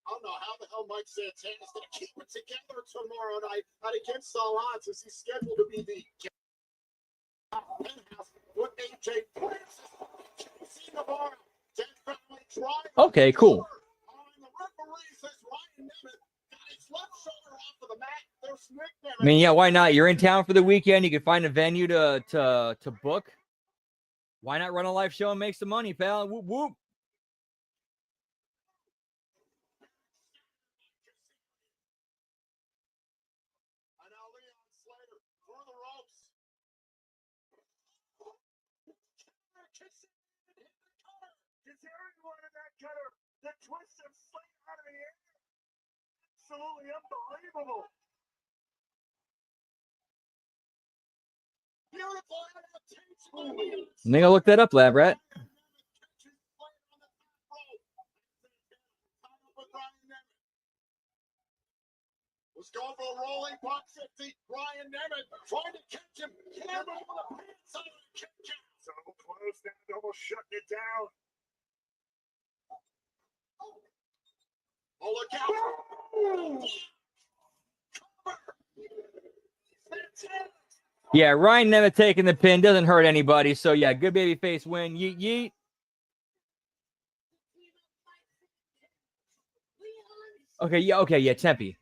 I don't know how the hell Mike Santana's going to keep it together tomorrow night at Against All Odds as he's scheduled to be the penthouse with AJ Prince. Okay, cool. The referee says Ryan Nemeth got his left shoulder off of the mat. There's Nick Nemeth. I mean, yeah, why not? You're in town for the weekend. You can find a venue to book. Why not run a live show and make some money, pal? Whoop, whoop. And now Leon Slater through the ropes. Kazarian wanted that cutter. The twist of Slater out of the air. Absolutely unbelievable. Beautiful adaptation by Leon. I'm gonna look that up, Lab Rat. Was going for a rolling buck 50. Ryan Nemeth trying to catch him. Campbell with a pants on the kick out. So close now, almost shutting it down. Oh, look out. Yeah, Ryan Nemeth taking the pin doesn't hurt anybody. So yeah, good babyface win. Yeet yeet. Okay, yeah, Tempe.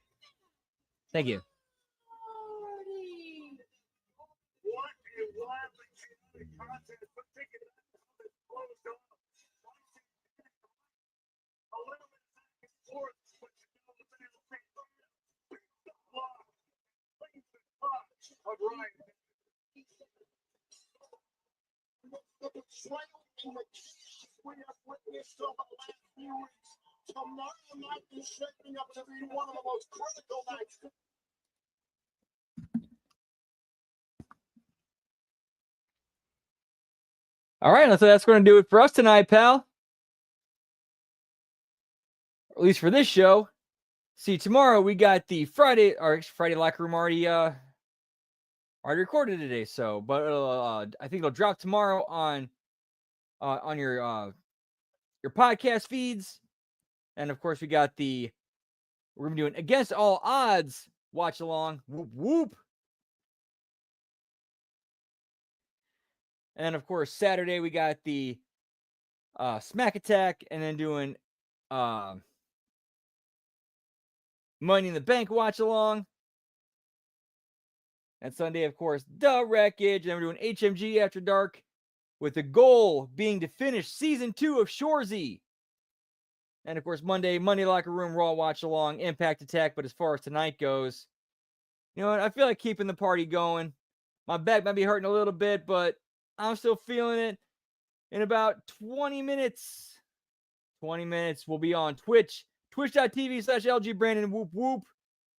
Thank you. What a wildly chaotic contest, but taking it out of closed off. A little bit back and forth, but you know the final thing. Big block. Leads the clutch of Ryan. The betrayal and the chaos we have witnessed over the last few weeks. Tomorrow night is shaping up to be one of the most critical nights. All right, so that's going to do it for us tonight, pal. Or at least for this show. See, tomorrow we got the Friday locker room already recorded today. So, but I think it'll drop tomorrow on your podcast feeds, and of course we're gonna be doing Against All Odds watch along. Whoop whoop. And of course, Saturday we got the Smack Attack, and then doing Money in the Bank watch along. And Sunday, of course, The Wreckage. And then we're doing HMG After Dark, with the goal being to finish Season 2 of Shoresy. And of course, Monday Locker Room Raw watch along, Impact Attack. But as far as tonight goes, you know what? I feel like keeping the party going. My back might be hurting a little bit, but I'm still feeling it. In about 20 minutes, we'll be on Twitch, twitch.tv/LG Brandon whoop whoop.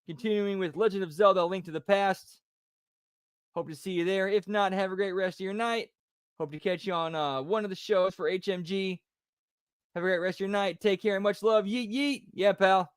Continuing with Legend of Zelda: Link to the Past. Hope to see you there. If not, have a great rest of your night. Hope to catch you on one of the shows for HMG. Have a great rest of your night. Take care and much love. Yeet yeet. Yeah, pal.